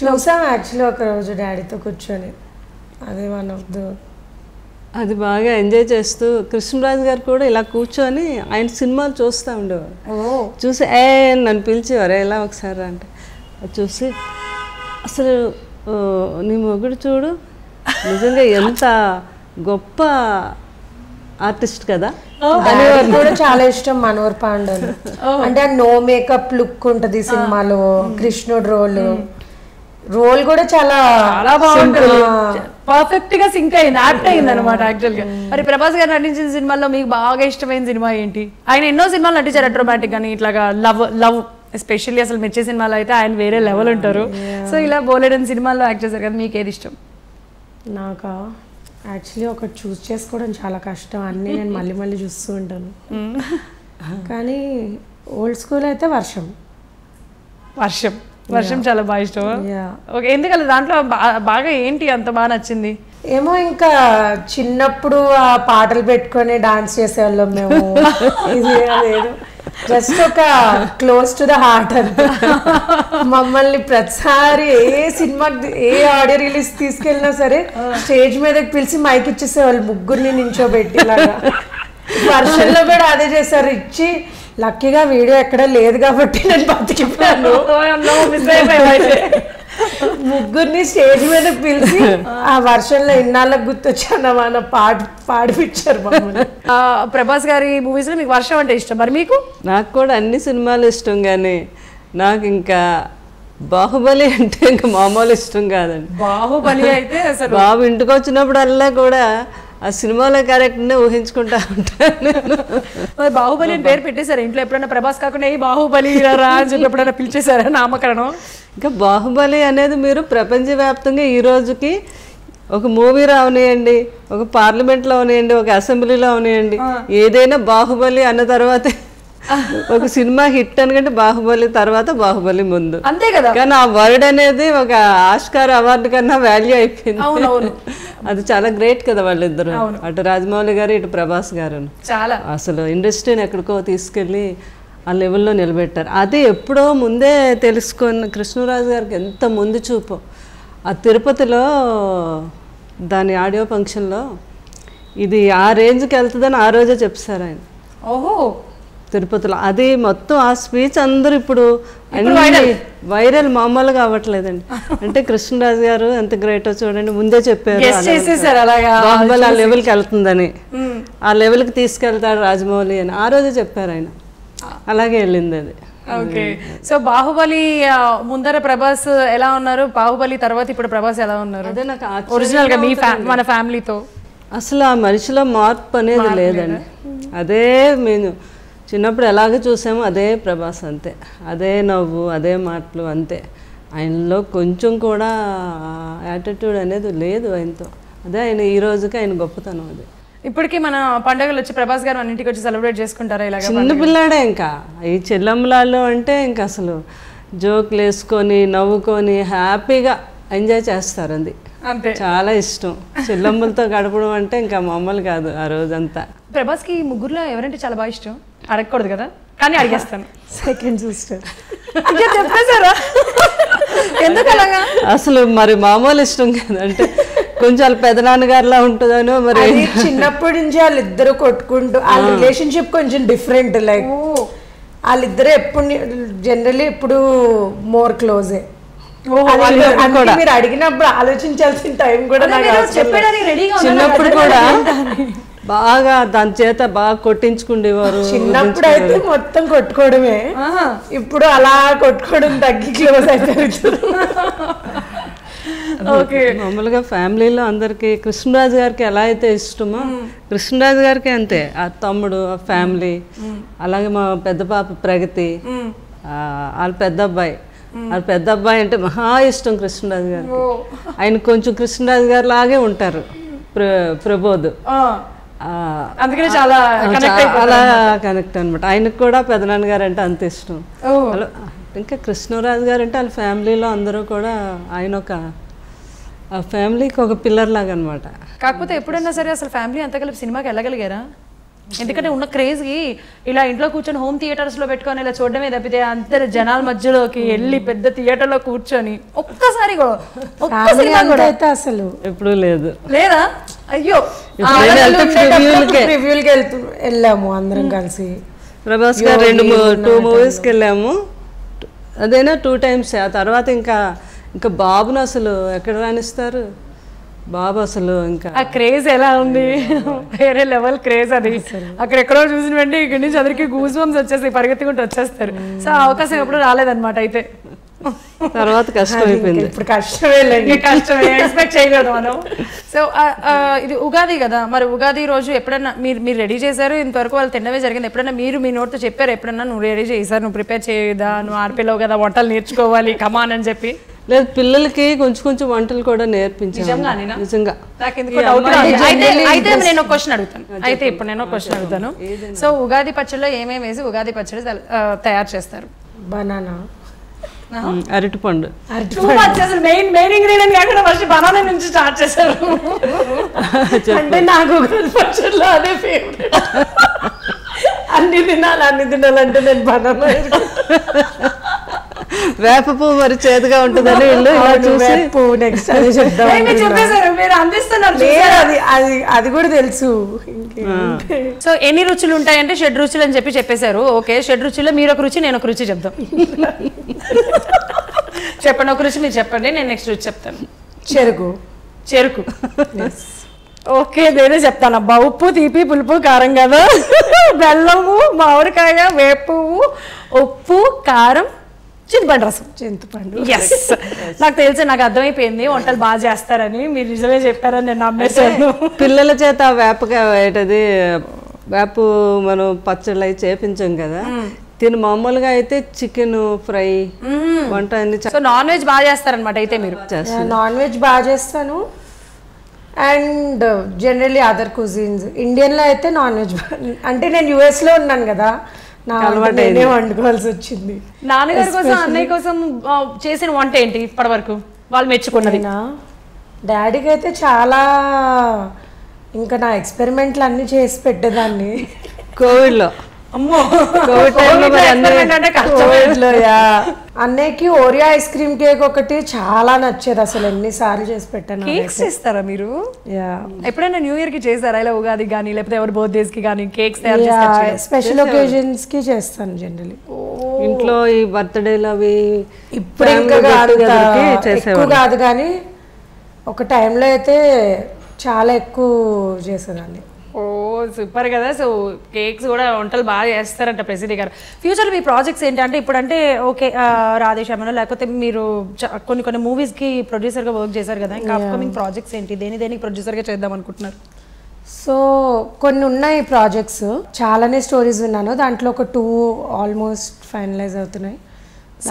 చూసాం యాక్చువల్లీ ఒక రోజు డాడీతో కూర్చొని. అదే అది బాగా ఎంజాయ్ చేస్తూ కృష్ణరాజు గారు కూడా ఇలా కూర్చొని ఆయన సినిమాలు చూస్తూ ఉండేవారు. చూసి నన్ను పిలిచేవారు, ఎలా ఒకసారి అంటే చూసి అసలు నీ మొగుడు చూడు నిజంగా ఎంత గొప్ప ఆర్టిస్ట్ కదా. డాడీ కూడా చాలా ఇష్టం మనోహర్ పాండేలు. అంటే ఆ నో మేకప్ లుక్ ఉంటది సినిమాలో, కృష్ణుడు రోల్ కూడా చాలా బాగుంటుంది, పర్ఫెక్ట్ గా సింక్ అయింది, యాప్ట్ అయింది అనమాట యాక్చువల్ గా. మరి ప్రభాస్ గారు నటించిన సినిమాల్లో మీకు బాగా ఇష్టమైన సినిమా ఏంటి? ఆయన ఎన్నో సినిమాలు నటించారు రొమాంటిక్ కానీ, ఇట్లాగా లవ్ ఎస్పెషల్లీ అసలు మిర్చి సినిమాలో అయితే ఆయన వేరే లెవెల్ ఉంటారు. సో ఇలా బోలెడన్ సినిమాల్లో యాక్ట్ చేశారు కదా, మీకు ఏది ఇష్టం? నాకు యాక్చువల్లీ ఒకటి చూస్ చేసుకోవడం చాలా కష్టం, అన్నీ నేను మళ్ళీ మళ్ళీ చూస్తూ ఉంటాను. కానీ ఓల్డ్ స్కూల్ అయితే వర్షం చాలా బాగా ఇష్టం. ఓకే, ఎందుకలా దాంట్లో బాగా ఏంటి అంత బాగా నచ్చింది? ఏమో ఇంకా చిన్నప్పుడు ఆ పాటలు పెట్టుకొని డాన్స్ చేసేవాళ్ళం మేము. ఇది అదేదో జస్ట్ ఒక క్లోజ్ టు ద హార్ట్ అంతే. మమ్మల్ని ప్రతిసారి ఏ సినిమా ఏ ఆడియో రిలీజ్ తీసుకెళ్ళినా సరే స్టేజ్ మీదకి పిలిచి మైక్ ఇచ్చేసేవాళ్ళు, ముగ్గురిని నించోబెట్టి. ఇలాగా వర్షంలో కూడా అదే చేశారు, ఇచ్చి లక్కీగా వీడియో ఎక్కడ లేదు కాబట్టి నేను బతికిపోయాను. ముగ్గురిని స్టేజ్ మీద పిలిచి ఆ వర్షంలో ఇన్నాళ్ళకు గుర్తొచ్చానమా పాడిపించారు మమ్మల్ని. ప్రభాస్ గారి మూవీస్ లో మీకు వర్షం అంటే ఇష్టం, మరి మీకు? నాకు కూడా అన్ని సినిమాలు ఇష్టం, కానీ నాకు ఇంకా బాహుబలి అంటే ఇంకా మామూలు ఇష్టం కాదండి. బాహుబలి అయితే అసలు బాబు ఇంటికి వచ్చినప్పుడల్లా కూడా ఆ సినిమాలో క్యారెక్టర్నే ఊహించుకుంటా ఉంటాను. మరి బాహుబలి అని పేరు పెట్టేశారు ఇంట్లో? ఎప్పుడైనా ప్రభాస్ కాకుండా ఏ బాహుబలి రా అని చెప్పి ఎప్పుడైనా పిలిచేశారా నామకరణం? ఇంకా బాహుబలి అనేది మీరు ప్రపంచవ్యాప్తంగా ఈ రోజుకి ఒక మూవీ రావనియండి, ఒక పార్లమెంట్లో అవనియండి, ఒక అసెంబ్లీలో అవనియండి, ఏదైనా బాహుబలి అన్న తర్వాతే ఒక సినిమా హిట్ అనుకంటే బాహుబలి తర్వాత బాహుబలి ముందు, అంతే కదా. కానీ ఆ వర్డ్ అనేది ఒక ఆస్కార్ అవార్డు కన్నా వాల్యూ అయిపోయింది. అది చాలా గ్రేట్ కదా వాళ్ళిద్దరు, అటు రాజమౌళి గారు ఇటు ప్రభాస్ గారు. చాలా అసలు ఇండస్ట్రీని ఎక్కడికో తీసుకెళ్ళి ఆ లెవెల్లో నిలబెట్టారు. అది ఎప్పుడో ముందే తెలుసుకున్న కృష్ణరాజు గారికి ఎంత ముందు చూపు. ఆ తిరుపతిలో దాని ఆడియో ఫంక్షన్లో ఇది ఆ రేంజ్కి వెళ్తుందని ఆ రోజే చెప్పారు ఆయన. ఓహో, తిరుపతిలో అది మొత్తం ఆ స్పీచ్ అందరూ ఇప్పుడు అన్ని వైరల్, మామూలుగా అవ్వట్లేదండి. అంటే కృష్ణరాజు గారు ఎంత గ్రేటో చూడండి, ముందే చెప్పారు బాహుబలి ఆ లెవెల్కి వెళ్తుందని, ఆ లెవెల్కి తీసుకెళ్తాడు రాజమౌళి అని ఆ రోజే చెప్పారు ఆయన. అలాగే వెళ్ళింది అది. ఓకే, సో బాహుబలి ముందర ప్రభాస్ ఎలా ఉన్నారు, బాహుబలి తర్వాత ఇప్పుడు ప్రభాస్ ఎలా ఉన్నారు? అదే నాకు ఒరిజినల్ గా మీ మన ఫ్యామిలీతో అసలు ఆ మనిషిలో మార్పు అనేది లేదండి. అదే మేము చిన్నప్పుడు ఎలాగ చూసామో అదే ప్రభాస్, అంతే, అదే నవ్వు, అదే మాటలు, అంతే. ఆయనలో కొంచెం కూడా యాటిట్యూడ్ అనేది లేదు ఆయనతో. అదే ఆయన ఈ రోజుకి ఆయన గొప్పతనం. అది ఇప్పటికీ మన పండుగలు వచ్చి ప్రభాస్ గారు మన ఇంటికి వచ్చి సెలబ్రేట్ చేసుకుంటారా? ఇలా చిన్న పిల్లాడే ఇంకా ఈ చెల్లెమ్మలాళ్ళు అంటే ఇంకా అసలు జోకులు వేసుకొని నవ్వుకొని హ్యాపీగా ఎంజాయ్ చేస్తారు. అది అంతే, చాలా ఇష్టం. చెల్లెమ్మలతో గడపడం అంటే ఇంకా మామూలు కాదు ఆ రోజంతా. ప్రభాస్కి ముగ్గురులో ఎవరంటే చాలా బాగా ఇష్టం? అడగకూడదు కదా, కానీ అడిగేస్తాను. Second sister చెప్పేశారా? ఎందుకు అలాగా? అసలు మరి మామూలు ఇష్టం కదా, అంటే కొంచెం వాళ్ళ పెదనాన్నగారిలా ఉంటుందనో మరి. చిన్నప్పటి నుంచి వాళ్ళిద్దరు కొట్టుకుంటూ ఆ రిలేషన్షిప్ కొంచెం డిఫరెంట్. లైక్ వాళ్ళిద్దరు ఎప్పుడు జనరల్లీ ఎప్పుడు మోర్ క్లోజే. మీరు అడిగినప్పుడు ఆలోచించాల్సిన టైం కూడా చిన్నప్పుడు కూడా బాగా దాని చేత బాగా కొట్టించుకుండేవారు. చిన్నప్పుడు అయితే మొత్తం కొట్టుకోవడమే, ఇప్పుడు అలా కొట్టుకోవడం తగ్గి క్లోజ్ అయిపోతుంది. ఓకే, మామూలుగా ఫ్యామిలీలో అందరికి కృష్ణరాజు గారికి ఎలా అయితే ఇష్టమో కృష్ణరాజు గారికి అంతే. ఆ తమ్ముడు, ఆ ఫ్యామిలీ, అలాగే మా పెద్ద పాప ప్రగతి, వాళ్ళ పెద్ద అబ్బాయి, వాళ్ళ పెద్ద అబ్బాయి అంటే మహా ఇష్టం కృష్ణరాజు గారికి. ఆయన కొంచెం కృష్ణరాజు గారు లాగే ఉంటారు, ప్రబోధ్. చాలా అలా కనెక్ట్ అనమాట. ఆయనకు కూడా పెదనాన్న గారు అంటే అంత ఇష్టం. ఇంకా కృష్ణరాజు గారు అంటే వాళ్ళ ఫ్యామిలీలో అందరూ కూడా ఆయన ఒక ఆ ఫ్యామిలీకి ఒక పిల్లర్ లాగా అనమాట. కాకపోతే ఎప్పుడైనా సరే అసలు ఫ్యామిలీ అంతా కలిపి సినిమాకి వెళ్ళగలిగారా? ఎందుకంటే ఉన్న క్రేజ్కి ఇలా ఇంట్లో కూర్చొని హోమ్ థియేటర్స్లో పెట్టుకొని ఇలా చూడడమే తప్పితే అందరు జనాల మధ్యలోకి వెళ్ళి పెద్ద థియేటర్లో కూర్చొని ఒక్కసారి అయితే అసలు ఎప్పుడూ లేదు. లేదా? అయ్యో, రివ్యూలకి వెళ్ళాము అందరం కలిసి. ప్రభాస్ గారు 2 మూవీస్కి వెళ్ళాము, అదైనా 2 times. ఆ తర్వాత ఇంకా బాబును అసలు ఎక్కడ రాణిస్తారు, బాబు అసలు ఇంకా ఆ క్రేజ్ ఎలా ఉంది, వేరే లెవెల్ క్రేజ్ అది. అక్కడ ఎక్కడో చూసిన వెంటనే ఇక్కడి నుంచి అందరికి గూస్ బంప్స్ వచ్చేసి పరిగెత్తుకుంటూ వచ్చేస్తారు. సో ఆ అవకాశం ఎప్పుడు రాలేదన్నమాట. అయితే తర్వాత కష్టం అయిపోయింది. ఇప్పుడు కష్టమే లేదు, కష్టమే, ఎక్స్పెక్ట్ చేయలేదు మనం. సో ఇది ఉగాది కదా, మరి ఉగాది రోజు ఎప్పుడన్నా మీరు రెడీ చేశారు, ఇంతవరకు వాళ్ళు తిన్నవే జరిగింది. ఎప్పుడన్నా మీరు మీ నోట్తో చెప్పారు ఎప్పుడన్నా నువ్వు రెడీ చేశారు, నువ్వు ప్రిపేర్ చేయదా, నువ్వు ఆడపిల్లవు కదా వంటలు నేర్చుకోవాలి కమాన్ అని చెప్పి? లేదు, పిల్లలకి కొంచెం కొంచెం వంటలు కూడా నేర్పించాను నిజంగా. అయితే నేను ఒక క్వశ్చన్ అడుగుతాను. అయితే ఇప్పుడు నేను ఒక క్వశ్చన్ అడుగుతాను. సో ఉగాది పచ్చడిలో ఏమేమి వేసి ఉగాది పచ్చడి తయారు చేస్తారు? బనానా, అరటిపండు. మెయిన్ ఇంగ్రీడియంట్ కాకుండా ఫస్ట్ బనానా నుంచి స్టార్ట్ చేశారు. అంటే నాకు ఉగాది పచ్చడిలో అదే ఫేవరెట్. అన్ని తినాలంటే నేను బనానా. వేప పువ్వు మరి చేదుగా ఉంటుందని వీళ్ళు నెక్స్ట్ అదే చెప్పేశారు, మీరు అందిస్తున్నారు. అది కూడా తెలుసు. సో ఎన్ని రుచులు ఉంటాయంటే 6 రుచులు అని చెప్పేశారు. ఓకే, 6 రుచుల్లో మీరు ఒక రుచి నేను ఒక రుచి చెప్తాం. చెప్పండి, ఒక రుచి మీరు చెప్పండి, నేను నెక్స్ట్ రుచి చెప్తాను. చెరుకు. ఓకే, నేనే చెప్తాను. అబ్బా, ఉప్పు, తీపి, పులుపు, కారం కదా. బెల్లము, మామిడికాయ, వేపు, ఉప్పు, కారం, చింతపండు. ఎస్, నాకు తెలిసి నాకు అర్థమైపోయింది వంటలు బాగా చేస్తారని. మీరు నిజమే చెప్పారని నేను నమ్మేశాను. పిల్లల చేత వేపు మనం పచ్చళ్ళు అవి చేపించాం కదా, తిని మామూలుగా అయితే చికెన్ ఫ్రై వంట అన్ని. సో నాన్ వెజ్ బాగా చేస్తారనమాట అయితే మీరు? నాన్ వెజ్ బాగా చేస్తాను. And generally other cuisines. ఇండియన్లో అయితే నాన్ వెజ్, అంటే నేను యుఎస్లో ఉన్నాను కదా, నేనే వండుకోవాల్సి వచ్చింది. నాన్నగారి కోసం అన్నయ్య కోసం చేసిన వంట ఏంటి ఇప్పటి వరకు వాళ్ళు మెచ్చుకున్నది? డాడీకి అయితే చాలా, ఇంకా నా ఎక్స్పెరిమెంట్లు అన్ని చేసి పెట్టేదాన్ని. కోవిడ్లో అన్నయ్యకి ఓరియో ఐస్ క్రీమ్ కేక్ ఒకటి చాలా నచ్చేది, అసలు ఎన్నిసార్లు చేసి పెట్టాను. కేక్స్ చేస్తారా మీరు? ఎప్పుడైనా న్యూ ఇయర్ కి చేస్తారా ఇలా ఉగాది కానీ లేకపోతే ఎవరి బర్త్డేస్ కి కానీ కేక్స్ తయారు చేస్తారా? స్పెషల్ ఒకేజన్స్ కి చేస్తాను జనరల్లీ. ఇంట్లో ఈ బర్త్డేలు అవి ఇప్పుడు ఇంకా ఎక్కువ కాదు, కానీ ఒక టైంలో అయితే చాలా ఎక్కువ చేసేదాన్ని. ఓ సూపర్ కదా. సో కేక్స్ కూడా వంటలు బాగా చేస్తారంట ప్రసిద్ధి గారు. ఫ్యూచర్ మీ ప్రాజెక్ట్స్ ఏంటి అంటే ఇప్పుడంటే ఓకే రాధేశ్యామనో లేకపోతే మీరు కొన్ని మూవీస్కి ప్రొడ్యూసర్గా వర్క్ చేశారు కదా, ఇంకా అప్కమింగ్ ప్రాజెక్ట్స్ ఏంటి, దేనికి ప్రొడ్యూసర్గా చేద్దాం అనుకుంటున్నారు? సో కొన్ని ఉన్నాయి ప్రాజెక్ట్స్, చాలానే స్టోరీస్ విన్నాను, దాంట్లో ఒక 2 ఆల్మోస్ట్ ఫైనలైజ్ అవుతున్నాయి.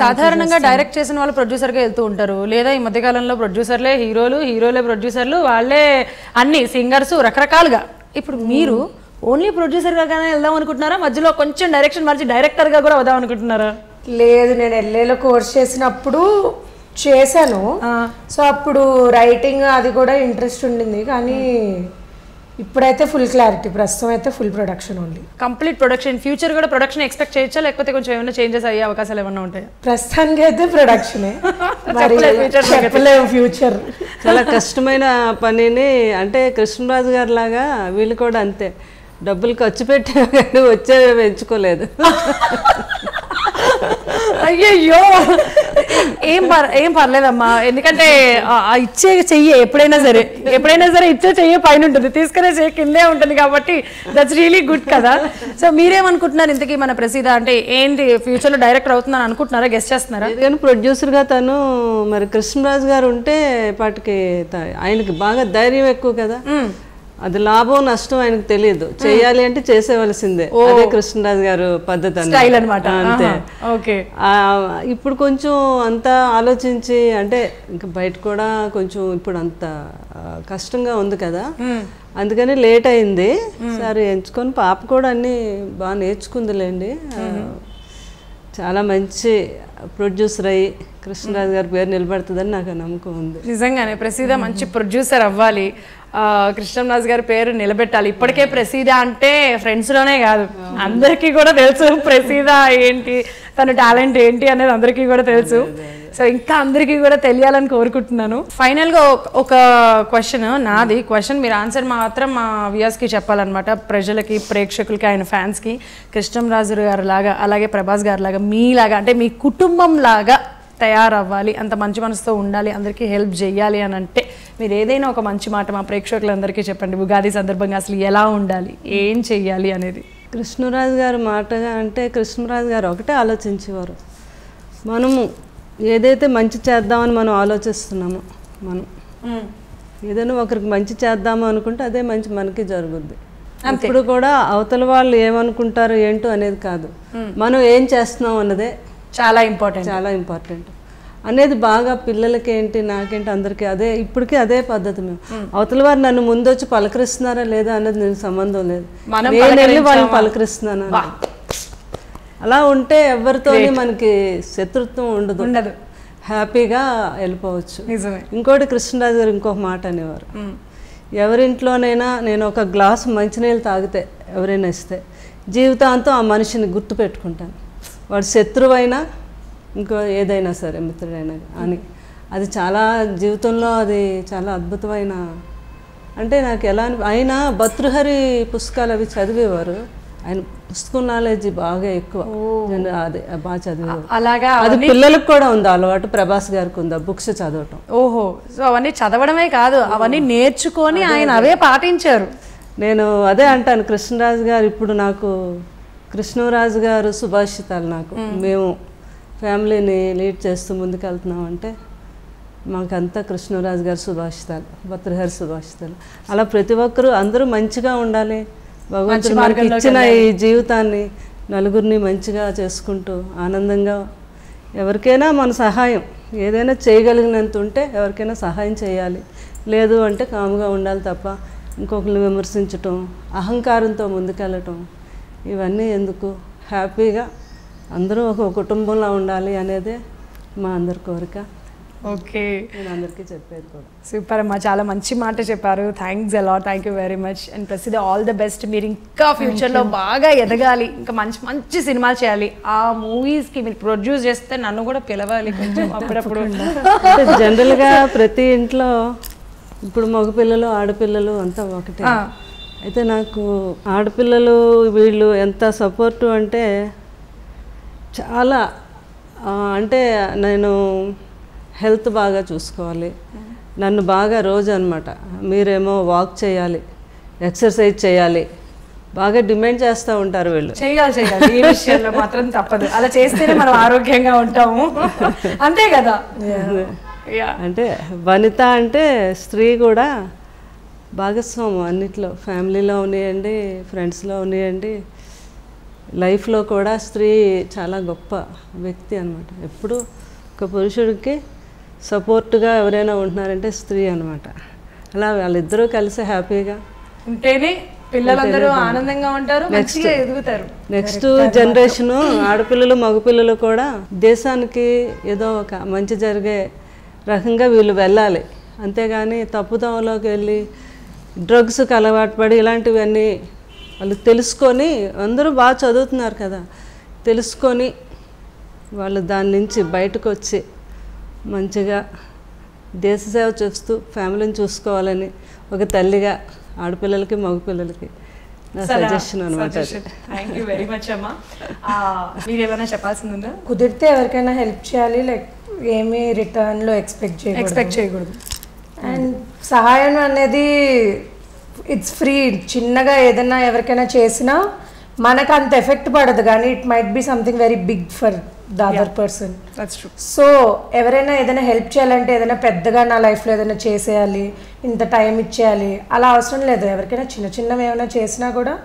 సాధారణంగా డైరెక్ట్ చేసిన వాళ్ళు ప్రొడ్యూసర్గా వెళ్తూ ఉంటారు, లేదా ఈ మధ్యకాలంలో ప్రొడ్యూసర్లే హీరోలే ప్రొడ్యూసర్లు, వాళ్ళే అన్ని సింగర్స్ రకరకాలుగా. ఇప్పుడు మీరు ఓన్లీ ప్రొడ్యూసర్గా కానీ వెళ్దాం అనుకుంటున్నారా, మధ్యలో కొంచెం డైరెక్షన్ మార్చి డైరెక్టర్గా కూడా వద్దాం అనుకుంటున్నారా? లేదు, నేను ఎల్ఏలో కోర్స్ చేసినప్పుడు చేశాను. సో అప్పుడు రైటింగ్ అది కూడా ఇంట్రెస్ట్ ఉండింది, కానీ ఇప్పుడైతే ఫుల్ క్లారిటీ. ప్రస్తుతం అయితే full production only, complete production. Future కూడా ప్రొడక్షన్ ఎక్స్పెక్ట్ చేయొచ్చా, లేకపోతే కొంచెం ఏమైనా చేంజెస్ అయ్యే అవకాశాలు ఏమైనా ఉంటాయా? ప్రస్తుతానికి అయితే ప్రొడక్షనే, చెప్పలేము ఫ్యూచర్. చాలా కష్టమైన పనిని, అంటే కృష్ణరాజు గారి లాగా వీళ్ళు కూడా అంతే, డబ్బులు ఖర్చు పెట్టే కానీ వచ్చేవి ఎంచుకోలేదు. అయ్యయ్యో, ఏం పర్లేదమ్మా, ఎందుకంటే ఇచ్చే చెయ్యి ఎప్పుడైనా సరే ఇచ్చే చెయ్యి పైన ఉంటుంది, తీసుకునే చెయ్యి కిందే ఉంటుంది, కాబట్టి దట్స్ రియలీ గుడ్ కదా. సో మీరేమనుకుంటున్నారు ఇంతకీ మన ప్రసిద్ధ అంటే ఏంటి, ఫ్యూచర్లో డైరెక్టర్ అవుతుందని అనుకుంటున్నారా, గెస్ట్ చేస్తున్నారా? కానీ ప్రొడ్యూసర్గా తను మరి కృష్ణరాజు గారు ఉంటే పాటికి ఆయనకి బాగా ధైర్యం ఎక్కువ కదా, అది లాభం నష్టం ఆయనకు తెలియదు, చేయాలి అంటే చేసేవలసిందే. అదే కృష్ణరాజు గారు పద్ధతి అన్నమాట. అంతే. ఓకే, ఇప్పుడు కొంచెం అంతా ఆలోచించి, అంటే ఇంకా బయట కూడా కొంచెం ఇప్పుడు అంత కష్టంగా ఉంది కదా, అందుకని లేట్ అయింది. సరే ఎంచుకొని పాప కూడా అన్ని బాగా నేర్చుకుందిలేండి, చాలా మంచి ప్రొడ్యూసర్ అయ్యి కృష్ణరాజు గారి పేరు నిలబడుతుందని నాకు నమ్మకం ఉంది. నిజంగానే ప్రసిద్ధ మంచి ప్రొడ్యూసర్ అవ్వాలి, కృష్ణరాజు గారి పేరు నిలబెట్టాలి. ఇప్పటికే ప్రసిద్ధ అంటే ఫ్రెండ్స్లోనే కాదు, అందరికీ కూడా తెలుసు ప్రసిద్ధ ఏంటి, తన టాలెంట్ ఏంటి అనేది అందరికీ కూడా తెలుసు. సో ఇంకా అందరికీ కూడా తెలియాలని కోరుకుంటున్నాను. ఫైనల్గా ఒక క్వశ్చన్ నాది, క్వశ్చన్ మీరు ఆన్సర్ మాత్రం మా వ్యూయర్స్కి చెప్పాలన్నమాట, ప్రజలకి, ప్రేక్షకులకి, ఆయన ఫ్యాన్స్కి. కృష్ణరాజు గారు లాగా, అలాగే ప్రభాస్ గారు లాగా, మీలాగా అంటే మీ కుటుంబం లాగా తయారవ్వాలి, అంత మంచి మనసుతో ఉండాలి, అందరికీ హెల్ప్ చేయాలి అని అంటే మీరు ఏదైనా ఒక మంచి మాట మా ప్రేక్షకులందరికీ చెప్పండి, ఉగాది సందర్భంగా అసలు ఎలా ఉండాలి, ఏం చెయ్యాలి అనేది. కృష్ణరాజు గారు మాటగా అంటే కృష్ణరాజు గారు ఒకటే ఆలోచించేవారు, మనము ఏదైతే మంచి చేద్దామని మనం ఆలోచిస్తున్నామో, మనం ఏదైనా ఒకరికి మంచి చేద్దాము అనుకుంటే అదే మంచి మనకి జరుగుద్ది. ఇప్పుడు కూడా అవతల వాళ్ళు ఏమనుకుంటారు ఏంటో అనేది కాదు, మనం ఏం చేస్తున్నాం అన్నదే చాలా ఇంపార్టెంట్ అనేది బాగా పిల్లలకి ఏంటి నాకేంటి అందరికీ అదే ఇప్పటికీ అదే పద్ధతి. మేము అవతల వారు నన్ను ముందు వచ్చి పలకరిస్తున్నారా లేదా అన్నది నేను సంబంధం లేదు, నేను వెళ్ళి వాళ్ళని పలకరిస్తున్నాను. అలా ఉంటే ఎవరితోని మనకి శత్రుత్వం ఉండదు, హ్యాపీగా వెళ్ళిపోవచ్చు. ఇంకోటి కృష్ణరాజు గారు ఇంకొక మాట అనేవారు, ఎవరింట్లోనైనా నేను ఒక గ్లాసు మంచినీళ్ళు తాగితే ఎవరైనా ఇస్తే జీవితాంతం ఆ మనిషిని గుర్తు పెట్టుకుంటాను, వాడు శత్రువైనా ఇంకో ఏదైనా సరే మిత్రుడైనా అని. అది చాలా జీవితంలో అది చాలా అద్భుతమైన, అంటే నాకు ఎలా ఆయన భర్తృహరి పుస్తకాలు అవి చదివేవారు, ఆయన పుస్తకం నాలెడ్జ్ బాగా ఎక్కువ, అదే బాగా చదివేవారు. అలాగా అది పిల్లలకు కూడా ఉంది అలవాటు, ప్రభాస్ గారికి ఉందా బుక్స్ చదవటం. ఓహో, సో అవన్నీ చదవడమే కాదు, అవన్నీ నేర్చుకొని ఆయన అవే పాటించారు. నేను అదే అంటాను, కృష్ణరాజు గారు ఇప్పుడు నాకు కృష్ణరాజు గారు సుభాషితాలు నాకు, మేము ఫ్యామిలీని లీడ్ చేస్తూ ముందుకు వెళ్తున్నామంటే మాకంతా కృష్ణరాజు గారు సుభాషితాలు, భర్తృహరి సుభాషితాలు. అలా ప్రతి ఒక్కరూ అందరూ మంచిగా ఉండాలి, భగవంతుడు మనకి ఇచ్చిన ఈ జీవితాన్ని నలుగురిని మంచిగా చేసుకుంటూ ఆనందంగా, ఎవరికైనా మన సహాయం ఏదైనా చేయగలిగినంత ఉంటే ఎవరికైనా సహాయం చేయాలి, లేదు అంటే కాముగా ఉండాలి తప్ప ఇంకొకరిని విమర్శించటం, అహంకారంతో ముందుకెళ్ళటం ఇవన్నీ ఎందుకు. హ్యాపీగా అందరూ ఒక కుటుంబంలో ఉండాలి అనేదే మా అందరి కోరిక. ఓకే, నేను అందరికీ చెప్పేది కూడా. సూపర్ అమ్మా, చాలా మంచి మాట చెప్పారు. Thanks a lot, thank you very much. And ప్రసిద్ధ ఆల్ ద బెస్ట్. మీరు ఇంకా ఫ్యూచర్లో బాగా ఎదగాలి, ఇంకా మంచి మంచి సినిమాలు చేయాలి. ఆ మూవీస్కి మీరు ప్రొడ్యూస్ చేస్తే నన్ను కూడా పిలవాలి కొంచెం అప్పుడప్పుడు. అంటే జనరల్గా ప్రతి ఇంట్లో ఇప్పుడు మగపిల్లలు ఆడపిల్లలు అంతా ఒకటే. అయితే నాకు ఆడపిల్లలు వీళ్ళు ఎంత సపోర్టు అంటే చాలా, అంటే నేను హెల్త్ బాగా చూసుకోవాలి, నన్ను బాగా రోజు అనమాట మీరేమో వాక్ చేయాలి, ఎక్సర్సైజ్ చేయాలి, బాగా డిమాండ్ చేస్తూ ఉంటారు వీళ్ళు. చేయాలి, ఈ విషయంలో మాత్రం తప్పదు, అలా చేస్తేనే మనం ఆరోగ్యంగా ఉంటాము, అంతే కదా. అంటే వనిత అంటే స్త్రీ కూడా భాగస్వామ్యం అన్నిట్లో, ఫ్యామిలీలో ఉన్నాయండి, ఫ్రెండ్స్లో ఉన్నాయండి, లైఫ్లో కూడా స్త్రీ చాలా గొప్ప వ్యక్తి అనమాట. ఎప్పుడు ఒక పురుషుడికి సపోర్ట్గా ఎవరైనా ఉంటున్నారంటే స్త్రీ అనమాట. అలా వాళ్ళిద్దరూ కలిసి హ్యాపీగా ఉంటేనే పిల్లలందరూ ఆనందంగా ఉంటారు, మంచిగా ఎదుగుతారు. నెక్స్ట్ జనరేషను ఆడపిల్లలు మగపిల్లలు కూడా దేశానికి ఏదో ఒక మంచి జరిగే రకంగా వీళ్ళు వెళ్ళాలి, అంతేగాని తప్పుదోవలోకి వెళ్ళి డ్రగ్స్కి అలవాటు పడి ఇలాంటివన్నీ వాళ్ళు తెలుసుకొని, అందరూ బాగా చదువుతున్నారు కదా, తెలుసుకొని వాళ్ళు దాని నుంచి బయటకు వచ్చి మంచిగా దేశ సేవ చేస్తూ ఫ్యామిలీని చూసుకోవాలని ఒక తల్లిగా ఆడపిల్లలకి మగపిల్లలకి నా సజెషన్ అనమాట. థ్యాంక్ యూ వెరీ మచ్ అమ్మా. మీరు ఏమైనా చెప్పాల్సింది ఉందా? కుదిరితే ఎవరికైనా హెల్ప్ చేయాలి, లైక్ ఏమీ రిటర్న్లో ఎక్స్పెక్ట్ చేయకూడదు. అండ్ సహాయం అనేది ఇట్స్ ఫ్రీ. చిన్నగా ఏదైనా ఎవరికైనా చేసినా మనకు అంత ఎఫెక్ట్ పడదు, కానీ it might be something very big for the other person. So ఎవరైనా ఏదైనా హెల్ప్ చేయాలంటే ఏదైనా పెద్దగా నా లైఫ్లో ఏదైనా చేసేయాలి, ఇంత టైం ఇచ్చేయాలి అలా అవసరం లేదు. ఎవరికైనా చిన్న చిన్నవి ఏమైనా చేసినా కూడా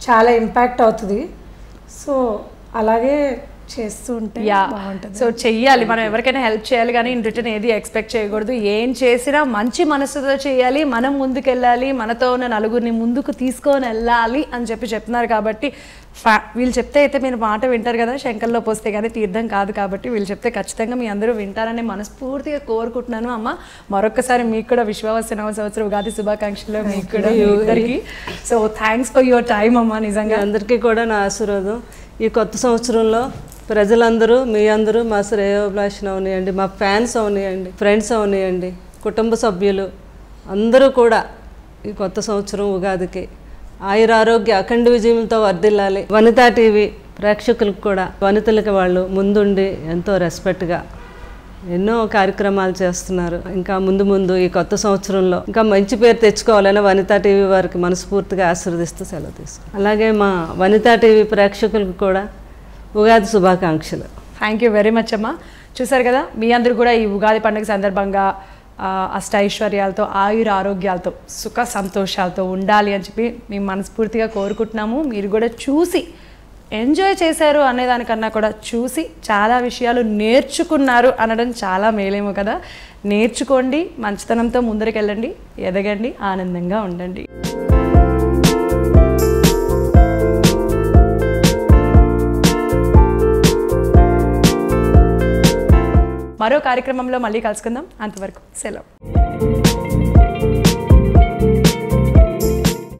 చాలా ఇంపాక్ట్ అవుతుంది. సో అలాగే చేస్తూ ఉంటే బాగుంటుంది. సో చెయ్యాలి, మనం ఎవరికైనా హెల్ప్ చేయాలి, కానీ ఇన్ రిటర్న్ ఏది ఎక్స్పెక్ట్ చేయకూడదు. ఏం చేసినా మంచి మనసుతో చేయాలి, మనం ముందుకు వెళ్ళాలి, మనతో ఉన్న నలుగురిని ముందుకు తీసుకొని వెళ్ళాలి అని చెప్తున్నారు. కాబట్టి వీళ్ళు చెప్తే అయితే మీరు మాట వింటారు కదా, శంకర్లో పోస్తే కానీ తీర్థం కాదు. కాబట్టి వీళ్ళు చెప్తే ఖచ్చితంగా మీ అందరూ వింటారని మనస్ఫూర్తిగా కోరుకుంటున్నాను. అమ్మ, మరొకసారి మీకు కూడా విశ్వావస నవ సంవత్సరం ఉగాది శుభాకాంక్షలు మీకు కూడా అందరికీ. So thanks for your time అమ్మ. నిజంగా అందరికీ కూడా నా ఆశీర్వాదం. ఈ కొత్త సంవత్సరంలో ప్రజలందరూ, మీ అందరూ మా శ్రేయోభిలాషణ అవనియండి, మా ఫ్యాన్స్ అవనియండి, ఫ్రెండ్స్ అవనియండి, కుటుంబ సభ్యులు అందరూ కూడా ఈ కొత్త సంవత్సరం ఉగాదికి ఆయురారోగ్య అఖండ విజయంతో వర్ధిల్లాలి. వనితా టీవీ ప్రేక్షకులకు కూడా వనితలకు వాళ్ళు ముందుండి ఎంతో రెస్పెక్ట్గా ఎన్నో కార్యక్రమాలు చేస్తున్నారు. ఇంకా ముందు ముందు ఈ కొత్త సంవత్సరంలో ఇంకా మంచి పేరు తెచ్చుకోవాలని వనితా టీవీ వారికి మనస్ఫూర్తిగా ఆశీర్వదిస్తూ సెలవు తీసుకుంటాం. అలాగే మా వనితా టీవీ ప్రేక్షకులకు కూడా ఉగాది శుభాకాంక్షలు. థ్యాంక్ యూ వెరీ మచ్ అమ్మా. చూసారు కదా, మీ అందరూ కూడా ఈ ఉగాది పండుగ సందర్భంగా అష్టైశ్వర్యాలతో ఆయుర ఆరోగ్యాలతో సుఖ సంతోషాలతో ఉండాలి అని చెప్పి మేము మనస్ఫూర్తిగా కోరుకుంటున్నాము. మీరు కూడా చూసి ఎంజాయ్ చేశారు అనేదానికన్నా కూడా చూసి చాలా విషయాలు నేర్చుకున్నారు అనడం చాలా మేలేమో కదా. నేర్చుకోండి, మంచితనంతో ముందరికెళ్ళండి, ఎదగండి, ఆనందంగా ఉండండి. మరో కార్యక్రమంలో మళ్ళీ కలుసుకుందాం. అంతవరకు సెలవు.